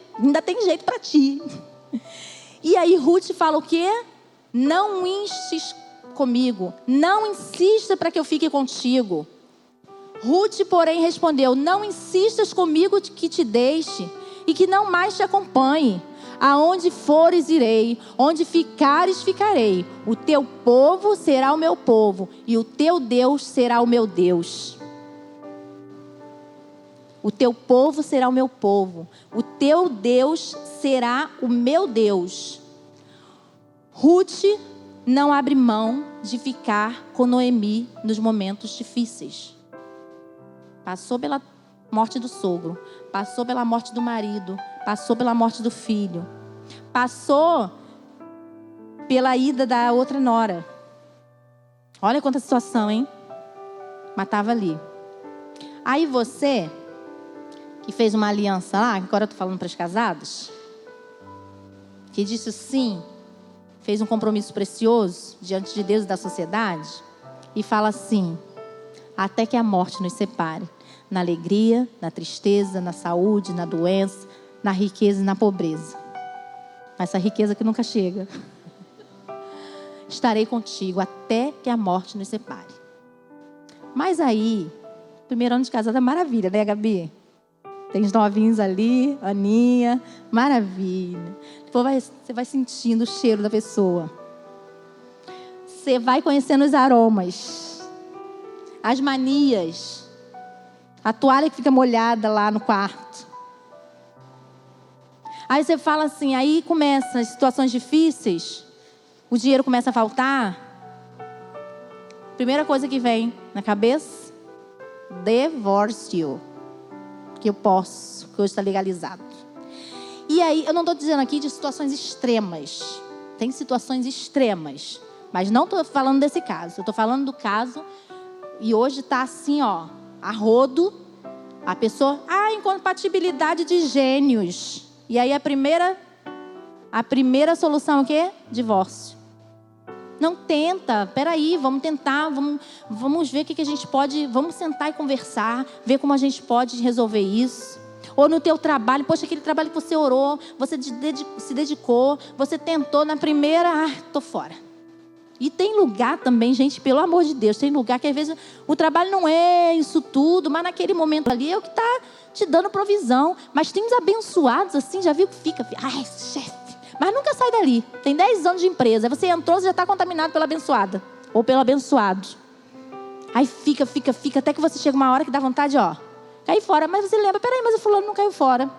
A: para ti. E aí Ruth fala o quê? Não instes comigo, não insista para que eu fique contigo. Ruth, porém, respondeu, não insistas comigo que te deixe e que não mais te acompanhe. Aonde fores, irei. Onde ficares, ficarei. O teu povo será o meu povo. E o teu Deus será o meu Deus. O teu povo será o meu povo. O teu Deus será o meu Deus. Ruth não abre mão de ficar com Noemi nos momentos difíceis. Passou pela morte do sogro, passou pela morte do marido, passou pela morte do filho, passou pela ida da outra nora. Olha quanta situação, hein? Mas estava ali. Aí você, que fez uma aliança lá, agora eu estou falando para os casados, que disse sim, fez um compromisso precioso diante de Deus e da sociedade, e fala assim: até que a morte nos separe, na alegria, na tristeza, na saúde, na doença, na riqueza e na pobreza. Essa riqueza que nunca chega. Estarei contigo até que a morte nos separe. Mas aí, primeiro ano de casada é maravilha, né, Gabi? Tem os novinhos ali, Aninha, maravilha. Depois você vai sentindo o cheiro da pessoa. Você vai conhecendo os aromas, as manias, a toalha que fica molhada lá no quarto. Aí você fala assim, aí começam as situações difíceis, o dinheiro começa a faltar. Primeira coisa que vem na cabeça: divórcio. Que eu posso, que hoje está legalizado. E aí, eu não estou dizendo aqui de situações extremas. Tem situações extremas, mas não estou falando desse caso. Eu estou falando do caso, e hoje está assim, ó, a rodo. A pessoa, incompatibilidade de gênios. E aí a primeira solução é o quê? Divórcio. Não tenta, peraí, vamos tentar, vamos ver o que a gente pode, vamos sentar e conversar, ver como a gente pode resolver isso. Ou no teu trabalho, poxa, aquele trabalho que você orou, você se dedicou, você tentou na primeira, tô fora. E tem lugar também, gente, pelo amor de Deus, tem lugar que às vezes o trabalho não é isso tudo, mas naquele momento ali é o que está te dando provisão. Mas tem uns abençoados assim, já viu que fica, chefe. Mas nunca sai dali. Tem 10 anos de empresa. Você entrou, você já está contaminado pela abençoada. Ou pelo abençoado. Aí fica. Até que você chega uma hora que dá vontade, cair fora. Mas você lembra, peraí, mas o fulano não caiu fora.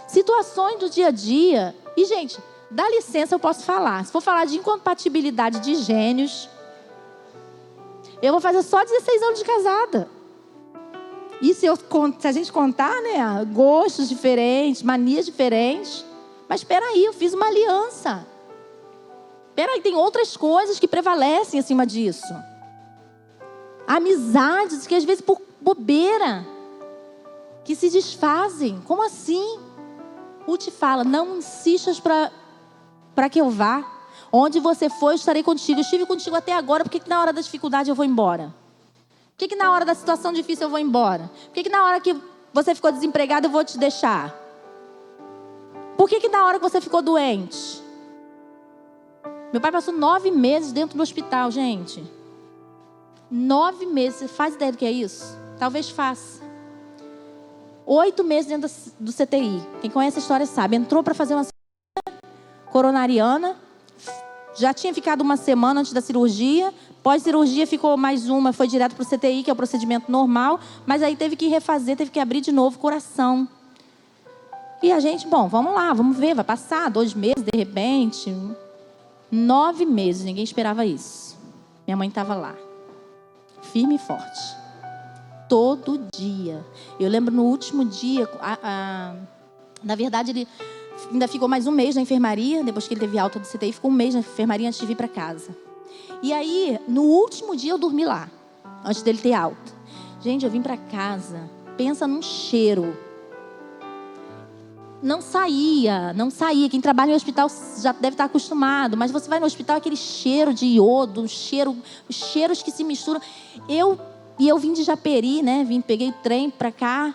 A: Situações do dia a dia. E, gente, dá licença, eu posso falar. Se for falar de incompatibilidade de gênios, eu vou fazer só 16 anos de casada. E se a gente contar, né? Gostos diferentes, manias diferentes. Mas espera aí, eu fiz uma aliança. Espera aí, tem outras coisas que prevalecem acima disso. Amizades que às vezes por bobeira que se desfazem. Como assim? Ruth fala, não insistas para que eu vá. Onde você for, eu estarei contigo. Eu estive contigo até agora, por que na hora da dificuldade eu vou embora? Por que na hora da situação difícil eu vou embora? Por que na hora que você ficou desempregado eu vou te deixar? Por que na hora que você ficou doente? Meu pai passou 9 meses dentro do hospital, gente. 9 meses. Você faz ideia do que é isso? Talvez faça. 8 meses dentro do CTI. Quem conhece a história sabe. Entrou para fazer uma cirurgia coronariana. Já tinha ficado uma semana antes da cirurgia. Pós-cirurgia ficou mais uma. Foi direto para o CTI, que é o procedimento normal. Mas aí teve que refazer, teve que abrir de novo o coração. E a gente, vamos lá, vamos ver, vai passar 2 meses, de repente. 9 meses, ninguém esperava isso. Minha mãe estava lá, firme e forte. Todo dia. Eu lembro no último dia, na verdade ele ainda ficou mais 1 mês na enfermaria, depois que ele teve alta do CTI, ficou 1 mês na enfermaria antes de vir para casa. E aí, no último dia eu dormi lá, antes dele ter alta. Gente, eu vim para casa, pensa num cheiro. Não saía. Quem trabalha no hospital já deve estar acostumado. Mas você vai no hospital, aquele cheiro de iodo, os cheiros que se misturam. Eu vim de Japeri, né? Peguei o trem para cá.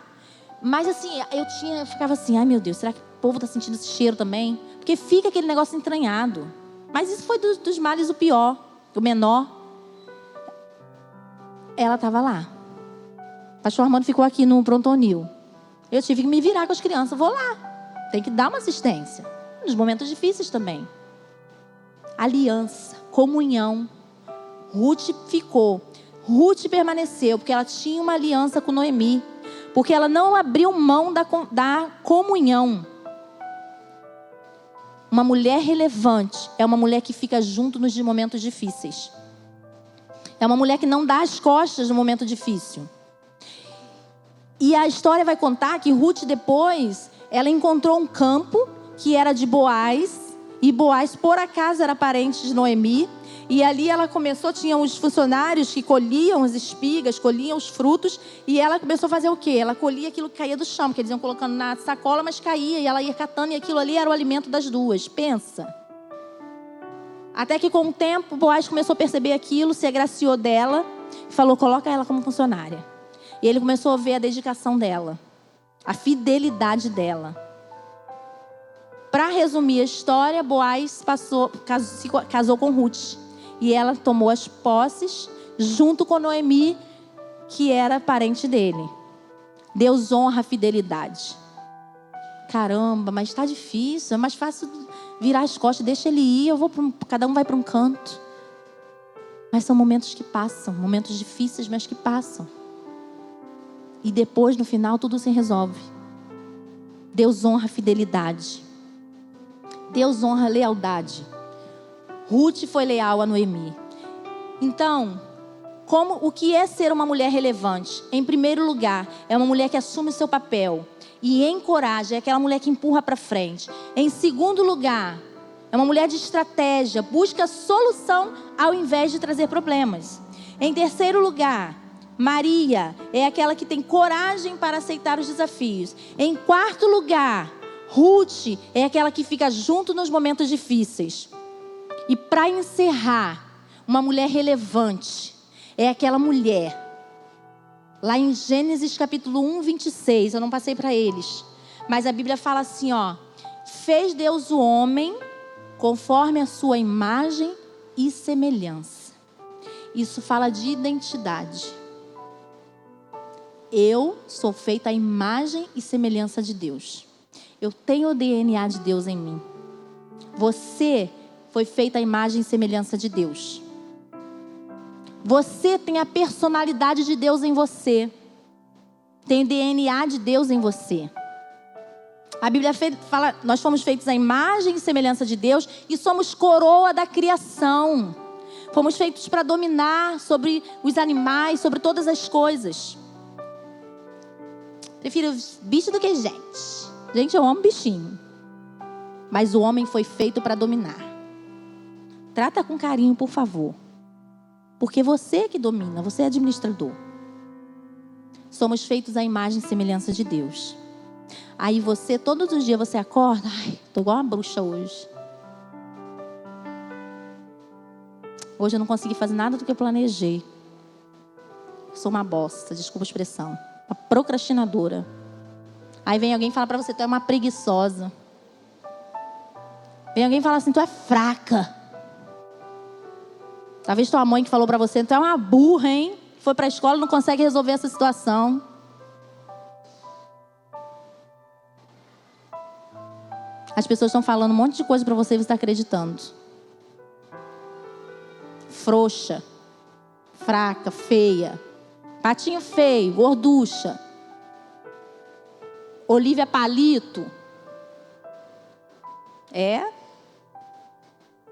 A: Mas assim, eu ficava assim, ai meu Deus, será que o povo está sentindo esse cheiro também? Porque fica aquele negócio entranhado. Mas isso foi dos males o pior, o menor. Ela estava lá. O pastor Armando ficou aqui no prontonil. Eu tive que me virar com as crianças. Vou lá. Tem que dar uma assistência. nos momentos difíceis também. Aliança, comunhão. Ruth ficou. Ruth permaneceu, porque ela tinha uma aliança com Noemi. Porque ela não abriu mão da comunhão. Uma mulher relevante é uma mulher que fica junto nos momentos difíceis. É uma mulher que não dá as costas no momento difícil. E a história vai contar que Ruth depois, ela encontrou um campo que era de Boaz. E Boaz, por acaso, era parente de Noemi. E ali ela começou, tinha os funcionários que colhiam as espigas, colhiam os frutos. E ela começou a fazer o quê? Ela colhia aquilo que caía do chão, porque eles iam colocando na sacola, mas caía. E ela ia catando, e aquilo ali era o alimento das duas. Pensa. Até que com o tempo, Boaz começou a perceber aquilo, se agraciou dela. E falou, coloca ela como funcionária. E ele começou a ver a dedicação dela. A fidelidade dela. Para resumir a história, Boaz se casou com Ruth. E ela tomou as posses junto com Noemi, que era parente dele. Deus honra a fidelidade. Caramba, mas está difícil. É mais fácil virar as costas, deixa ele ir. Cada um vai para um canto. Mas são momentos que passam. Momentos difíceis, mas que passam. E depois, no final, tudo se resolve. Deus honra a fidelidade. Deus honra a lealdade. Ruth foi leal a Noemi. Então, o que é ser uma mulher relevante? Em primeiro lugar, é uma mulher que assume o seu papel e encoraja, é aquela mulher que empurra para frente. Em segundo lugar, é uma mulher de estratégia, busca solução ao invés de trazer problemas. Em terceiro lugar, Maria é aquela que tem coragem para aceitar os desafios. Em quarto lugar, Ruth é aquela que fica junto nos momentos difíceis. E para encerrar, uma mulher relevante é aquela mulher, lá em Gênesis capítulo 1, 26, eu não passei para eles, mas a Bíblia fala assim, fez Deus o homem conforme a sua imagem e semelhança. Isso fala de identidade. Eu sou feita à imagem e semelhança de Deus. Eu tenho o DNA de Deus em mim. Você foi feita à imagem e semelhança de Deus. Você tem a personalidade de Deus em você. Tem o DNA de Deus em você. A Bíblia fala, nós fomos feitos à imagem e semelhança de Deus e somos coroa da criação. Fomos feitos para dominar sobre os animais, sobre todas as coisas. Prefiro bicho do que gente. Gente, eu amo bichinho. Mas o homem foi feito para dominar. Trata com carinho, por favor. Porque você é que domina, você é administrador. Somos feitos à imagem e semelhança de Deus. Aí você, todos os dias você acorda, tô igual uma bruxa hoje. Hoje eu não consegui fazer nada do que eu planejei. Sou uma bosta, desculpa a expressão. Uma procrastinadora. Aí vem alguém e fala pra você, tu é uma preguiçosa. Vem alguém e fala assim, tu é fraca. Talvez tua mãe que falou pra você, tu é uma burra, hein? Foi pra escola e não consegue resolver essa situação. As pessoas estão falando um monte de coisa pra você e você está acreditando. Frouxa, fraca, feia, patinho feio, gorducha, Olívia Palito.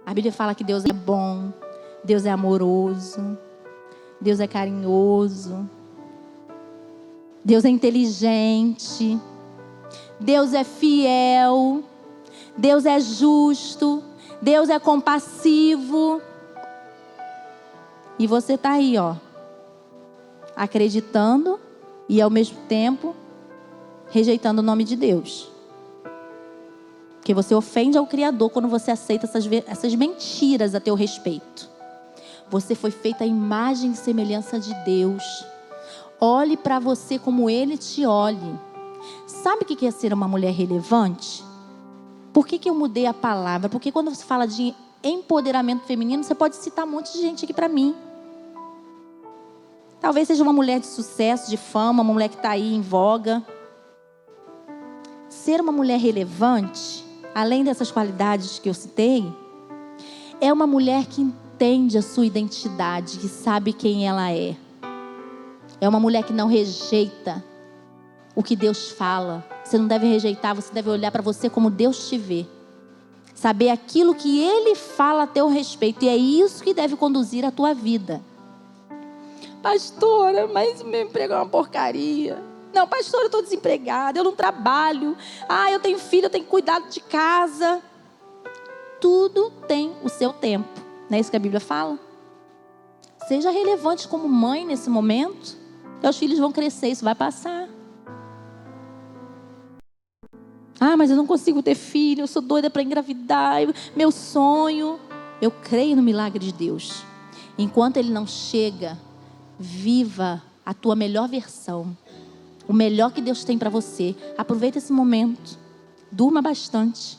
A: A Bíblia fala que Deus é bom, Deus é amoroso, Deus é carinhoso, Deus é inteligente, Deus é fiel, Deus é justo, Deus é compassivo. E você está aí, acreditando e ao mesmo tempo rejeitando o nome de Deus. Porque você ofende ao Criador quando você aceita essas mentiras a teu respeito. Você foi feita à imagem e semelhança de Deus. Olhe para você como Ele te olhe. Sabe o que é ser uma mulher relevante? Por que eu mudei a palavra? Porque quando você fala de empoderamento feminino, você pode citar um monte de gente aqui para mim. Talvez seja uma mulher de sucesso, de fama, uma mulher que está aí em voga. Ser uma mulher relevante, além dessas qualidades que eu citei, é uma mulher que entende a sua identidade, que sabe quem ela é. É uma mulher que não rejeita o que Deus fala. Você não deve rejeitar, você deve olhar para você como Deus te vê. Saber aquilo que Ele fala a teu respeito. E é isso que deve conduzir a tua vida. Pastora, mas meu emprego é uma porcaria. Não, pastora, eu estou desempregada, eu não trabalho. Eu tenho filho, eu tenho que cuidar de casa. Tudo tem o seu tempo. Não é isso que a Bíblia fala? Seja relevante como mãe nesse momento. Teus filhos vão crescer, isso vai passar. Mas eu não consigo ter filho, eu sou doida para engravidar, meu sonho. Eu creio no milagre de Deus. Enquanto Ele não chega, viva a tua melhor versão. O melhor que Deus tem para você. Aproveita esse momento. Durma bastante.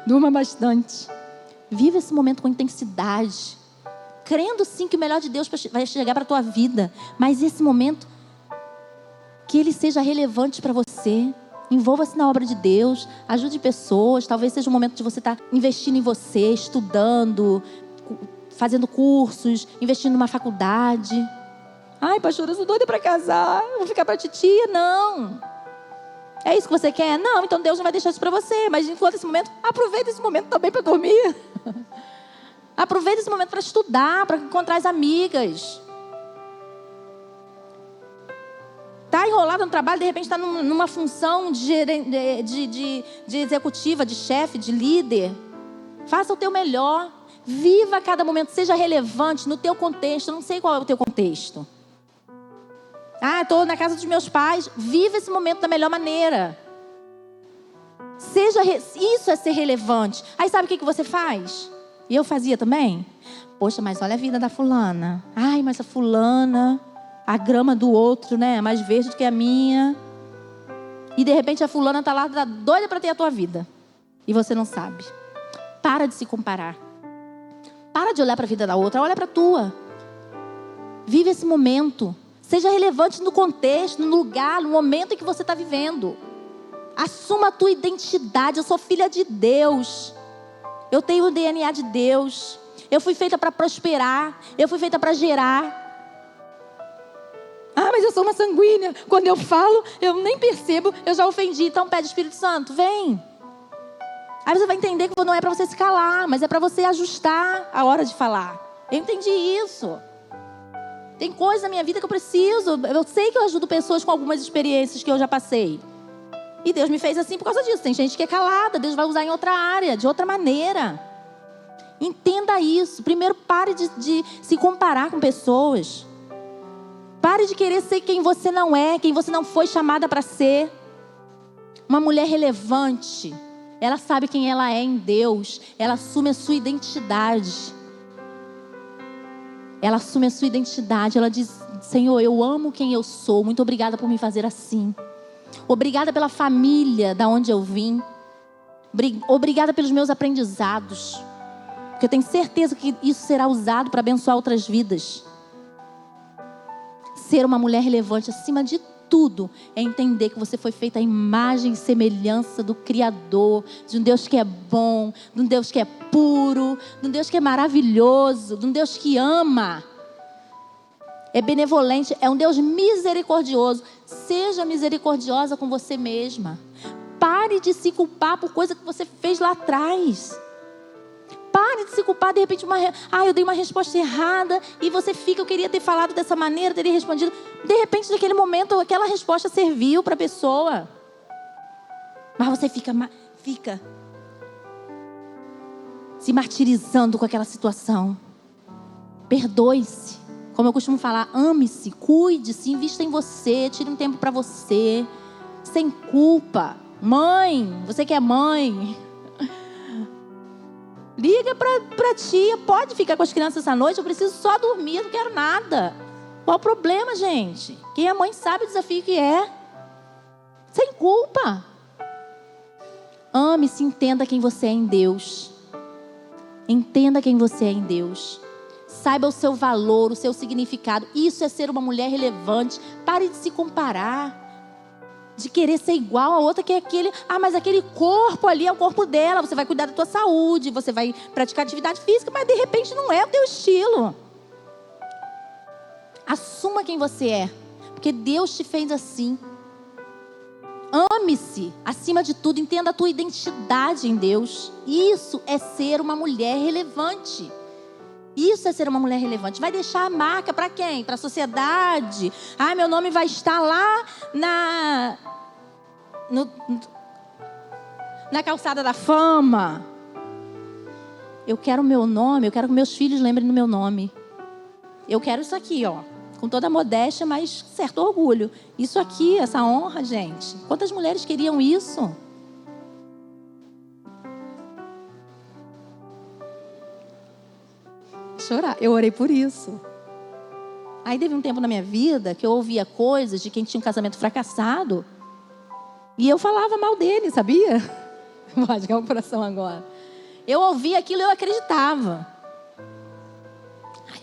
A: Durma bastante. Viva esse momento com intensidade. Crendo sim que o melhor de Deus vai chegar para a tua vida. Mas esse momento, que ele seja relevante para você. Envolva-se na obra de Deus. Ajude pessoas. Talvez seja o momento de você estar investindo em você, estudando, fazendo cursos, investindo numa faculdade. Pastor, eu sou doida para casar. Eu vou ficar para titia? Não. É isso que você quer? Não, então Deus não vai deixar isso para você. Mas enquanto esse momento, aproveita esse momento também para dormir. Aproveita esse momento para estudar, para encontrar as amigas. Está enrolado no trabalho, de repente está numa função de executiva, de chefe, de líder. Faça o teu melhor. Viva cada momento, seja relevante no teu contexto. Eu não sei qual é o teu contexto. Estou na casa dos meus pais. Viva esse momento da melhor maneira. Isso é ser relevante. Aí sabe o que você faz? E eu fazia também. Poxa, mas olha a vida da fulana. Mas a fulana, a grama do outro, né, é mais verde do que a minha. E de repente a fulana está lá, tá doida para ter a tua vida. E você não sabe. Para de se comparar. Para de olhar para a vida da outra, olha para a tua. Vive esse momento. Seja relevante no contexto, no lugar, no momento em que você está vivendo. Assuma a tua identidade. Eu sou filha de Deus. Eu tenho o DNA de Deus. Eu fui feita para prosperar. Eu fui feita para gerar. Mas eu sou uma sanguínea. Quando eu falo, eu nem percebo. Eu já ofendi. Então pede Espírito Santo, vem. Aí você vai entender que não é para você se calar, mas é para você ajustar a hora de falar. Eu entendi isso. Tem coisa na minha vida que eu preciso. Eu sei que eu ajudo pessoas com algumas experiências que eu já passei. E Deus me fez assim por causa disso. Tem gente que é calada. Deus vai usar em outra área, de outra maneira. Entenda isso. Primeiro, pare de se comparar com pessoas. Pare de querer ser quem você não é, quem você não foi chamada para ser. Uma mulher relevante. Ela sabe quem ela é em Deus. Ela assume a sua identidade. Ela assume a sua identidade. Ela diz: Senhor, eu amo quem eu sou. Muito obrigada por me fazer assim. Obrigada pela família da onde eu vim. Obrigada pelos meus aprendizados. Porque eu tenho certeza que isso será usado para abençoar outras vidas. Ser uma mulher relevante acima de tudo é entender que você foi feita à imagem e semelhança do Criador, de um Deus que é bom, de um Deus que é puro, de um Deus que é maravilhoso, de um Deus que ama, é benevolente, é um Deus misericordioso. Seja misericordiosa com você mesma. Pare de se culpar por coisa que você fez lá atrás. Pare de se culpar, de repente, eu dei uma resposta errada e você fica, eu queria ter falado dessa maneira, teria respondido. De repente, naquele momento, aquela resposta serviu para a pessoa. Mas você fica se martirizando com aquela situação. Perdoe-se. Como eu costumo falar, ame-se, cuide-se, invista em você, tire um tempo para você, sem culpa. Mãe, você que é mãe, liga pra tia, pode ficar com as crianças essa noite, eu preciso só dormir, não quero nada. Qual o problema, gente? Quem é mãe sabe o desafio que é. Sem culpa. Ame-se, entenda quem você é em Deus. Entenda quem você é em Deus. Saiba o seu valor, o seu significado. Isso é ser uma mulher relevante. Pare de se comparar. de querer ser igual a outra, que é aquele... mas aquele corpo ali é o corpo dela. Você vai cuidar da tua saúde, você vai praticar atividade física, mas de repente não é o teu estilo. Assuma quem você é, porque Deus te fez assim. Ame-se, acima de tudo, entenda a tua identidade em Deus. Isso é ser uma mulher relevante. Isso é ser uma mulher relevante. Vai deixar a marca para quem? Para a sociedade. Meu nome vai estar lá na calçada da fama. Eu quero o meu nome, eu quero que meus filhos lembrem do meu nome. Eu quero isso aqui, ó, com toda a modéstia, mas certo orgulho. Isso aqui, essa honra, gente. Quantas mulheres queriam isso? Chorar. Eu orei por isso. Aí teve um tempo na minha vida que eu ouvia coisas de quem tinha um casamento fracassado e eu falava mal dele, sabia? Vou rasgar o coração agora. Eu ouvia aquilo e eu acreditava.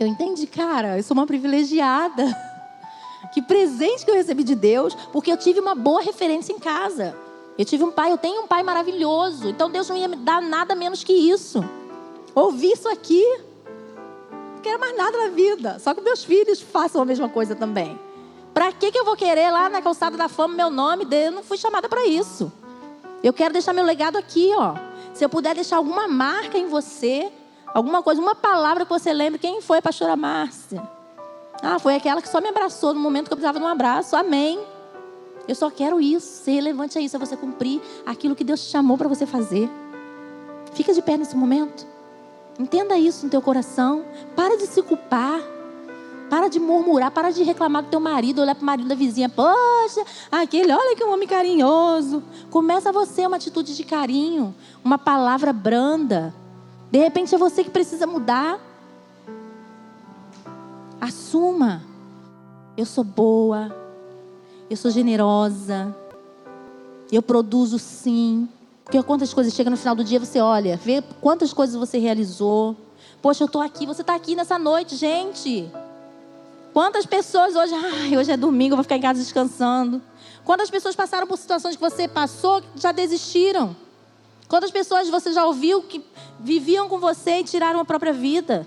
A: Eu entendi, cara, eu sou uma privilegiada. Que presente que eu recebi de Deus, porque eu tive uma boa referência em casa. Eu tenho um pai maravilhoso, então Deus não ia me dar nada menos que isso. Ouvi isso aqui. Não quero mais nada na vida. Só que meus filhos façam a mesma coisa também. Pra que eu vou querer lá na calçada da fama meu nome? Eu não fui chamada para isso. Eu quero deixar meu legado aqui, ó. Se eu puder deixar alguma marca em você, alguma coisa, uma palavra que você lembre. Quem foi a pastora Márcia? Foi aquela que só me abraçou no momento que eu precisava de um abraço. Amém. Eu só quero isso. Ser relevante a isso, é você cumprir aquilo que Deus te chamou para você fazer. Fica de pé nesse momento. Entenda isso no teu coração. Para de se culpar. Para de murmurar. Para de reclamar do teu marido. Olhar para o marido da vizinha. Poxa, olha que homem carinhoso. Começa você uma atitude de carinho. Uma palavra branda. De repente é você que precisa mudar. Assuma. Eu sou boa. Eu sou generosa. Eu produzo sim. Porque quantas coisas chegam no final do dia, você olha, vê quantas coisas você realizou. Poxa, eu estou aqui, você está aqui nessa noite, gente. Quantas pessoas hoje, hoje é domingo, eu vou ficar em casa descansando. Quantas pessoas passaram por situações que você passou, que já desistiram. Quantas pessoas você já ouviu que viviam com você e tiraram a própria vida.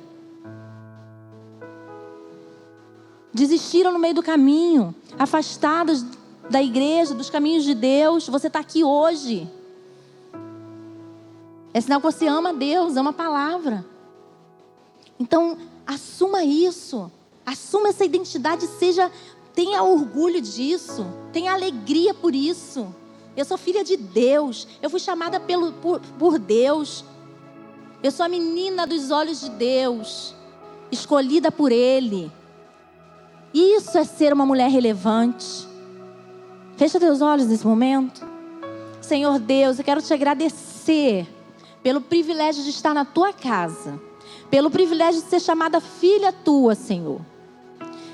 A: Desistiram no meio do caminho, afastadas da igreja, dos caminhos de Deus. Você está aqui hoje. É sinal que você ama Deus, ama a palavra. Então, assuma isso. Assuma essa identidade, tenha orgulho disso. Tenha alegria por isso. Eu sou filha de Deus. Eu fui chamada por Deus. Eu sou a menina dos olhos de Deus. Escolhida por Ele. Isso é ser uma mulher relevante. Fecha teus olhos nesse momento. Senhor Deus, eu quero te agradecer pelo privilégio de estar na tua casa. Pelo privilégio de ser chamada filha tua, Senhor.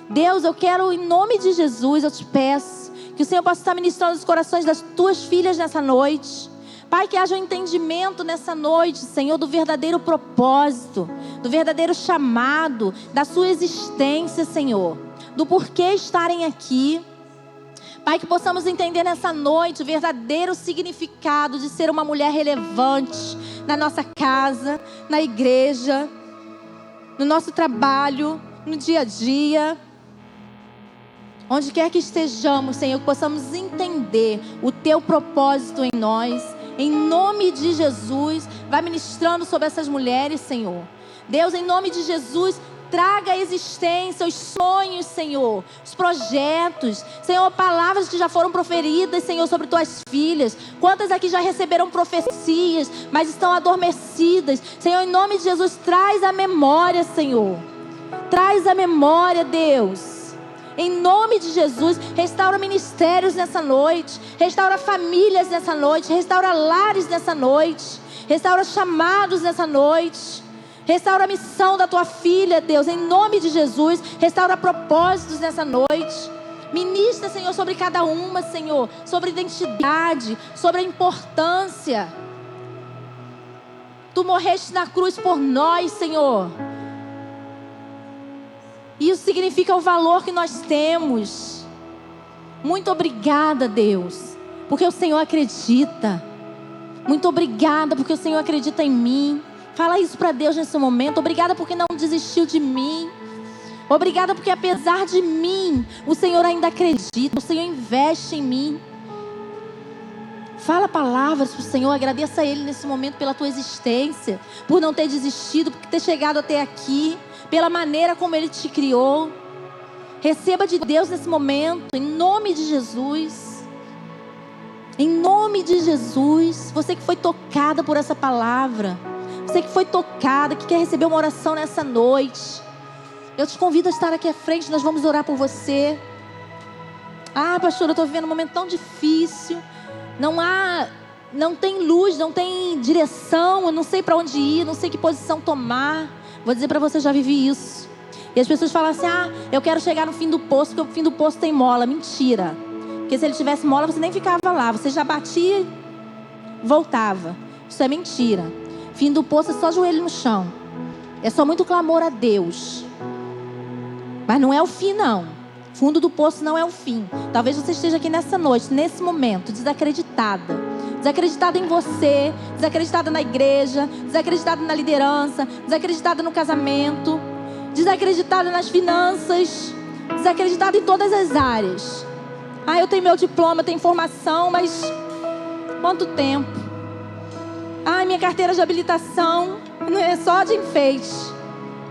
A: Deus, eu quero, em nome de Jesus, eu te peço que o Senhor possa estar ministrando os corações das tuas filhas nessa noite. Pai, que haja um entendimento nessa noite, Senhor, do verdadeiro propósito, do verdadeiro chamado, da sua existência, Senhor. Do porquê estarem aqui. Pai, que possamos entender nessa noite o verdadeiro significado de ser uma mulher relevante na nossa casa, na igreja, no nosso trabalho, no dia a dia. Onde quer que estejamos, Senhor, que possamos entender o teu propósito em nós. Em nome de Jesus, vai ministrando sobre essas mulheres, Senhor. Deus, em nome de Jesus, traga à existência os sonhos, Senhor, os projetos, Senhor, palavras que já foram proferidas, Senhor, sobre tuas filhas. Quantas aqui já receberam profecias, mas estão adormecidas? Senhor, em nome de Jesus, traz a memória, Senhor. Traz a memória, Deus. Em nome de Jesus, restaura ministérios nessa noite, restaura famílias nessa noite, restaura lares nessa noite, restaura chamados nessa noite. Restaura a missão da tua filha, Deus, em nome de Jesus. Restaura propósitos nessa noite. Ministra, Senhor, sobre cada uma, Senhor. Sobre identidade, sobre a importância. Tu morreste na cruz por nós, Senhor. Isso significa o valor que nós temos. Muito obrigada, Deus, porque o Senhor acredita. Muito obrigada porque o Senhor acredita em mim. Fala isso para Deus nesse momento. Obrigada porque não desistiu de mim. Obrigada porque apesar de mim, o Senhor ainda acredita. O Senhor investe em mim. Fala palavras para o Senhor. Agradeça a Ele nesse momento pela tua existência, por não ter desistido, por ter chegado até aqui, pela maneira como Ele te criou. Receba de Deus nesse momento, em nome de Jesus. Em nome de Jesus. Você que foi tocada por essa palavra, você que foi tocada, que quer receber uma oração nessa noite, eu te convido a estar aqui à frente. Nós vamos orar por você. Pastor, eu estou vivendo um momento tão difícil. Não tem luz, não tem direção. Eu não sei para onde ir, não sei que posição tomar. Vou dizer para você, já vivi isso. E as pessoas falam assim, eu quero chegar no fim do poço, porque o fim do poço tem mola. Mentira. Porque se ele tivesse mola, você nem ficava lá. Você já batia e voltava. Isso é mentira. Fim do poço é só joelho no chão. É só muito clamor a Deus. Mas não é o fim, não. Fundo do poço não é o fim. Talvez você esteja aqui nessa noite, nesse momento, desacreditada. Desacreditada em você, desacreditada na igreja, desacreditada na liderança, desacreditada no casamento, desacreditada nas finanças, desacreditada em todas as áreas. Eu tenho meu diploma, eu tenho formação, mas quanto tempo? Minha carteira de habilitação não é só de enfeite.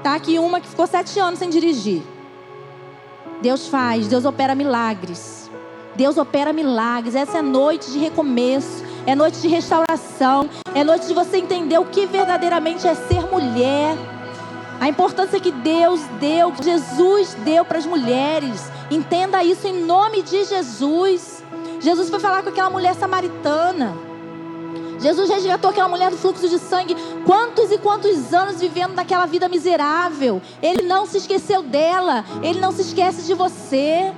A: Tá aqui uma que ficou 7 anos sem dirigir. Deus faz, Deus opera milagres. Deus opera milagres. Essa é noite de recomeço, é noite de restauração, é noite de você entender o que verdadeiramente é ser mulher. A importância que Deus deu, que Jesus deu para as mulheres. Entenda isso em nome de Jesus. Jesus foi falar com aquela mulher samaritana. Jesus resgatou aquela mulher do fluxo de sangue. Quantos e quantos anos vivendo naquela vida miserável. Ele não se esqueceu dela. Ele não se esquece de você.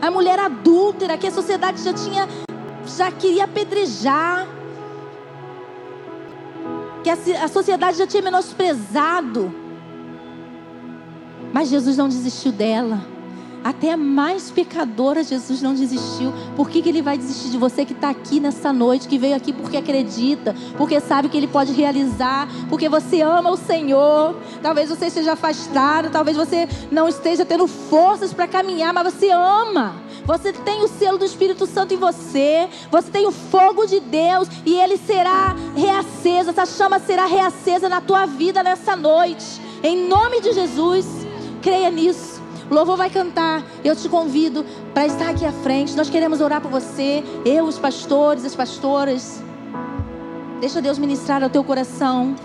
A: A mulher adúltera que a sociedade já queria apedrejar. Que a sociedade já tinha menosprezado. Mas Jesus não desistiu dela. Até a mais pecadora, Jesus não desistiu. Por que Ele vai desistir de você que está aqui nessa noite, que veio aqui porque acredita, porque sabe que Ele pode realizar, porque você ama o Senhor? Talvez você esteja afastado, talvez você não esteja tendo forças para caminhar, mas você ama. Você tem o selo do Espírito Santo em você, você tem o fogo de Deus e ele será reaceso, essa chama será reacesa na tua vida nessa noite. Em nome de Jesus, creia nisso. O louvor vai cantar. Eu te convido para estar aqui à frente. Nós queremos orar por você. Eu, os pastores, as pastoras. Deixa Deus ministrar ao teu coração.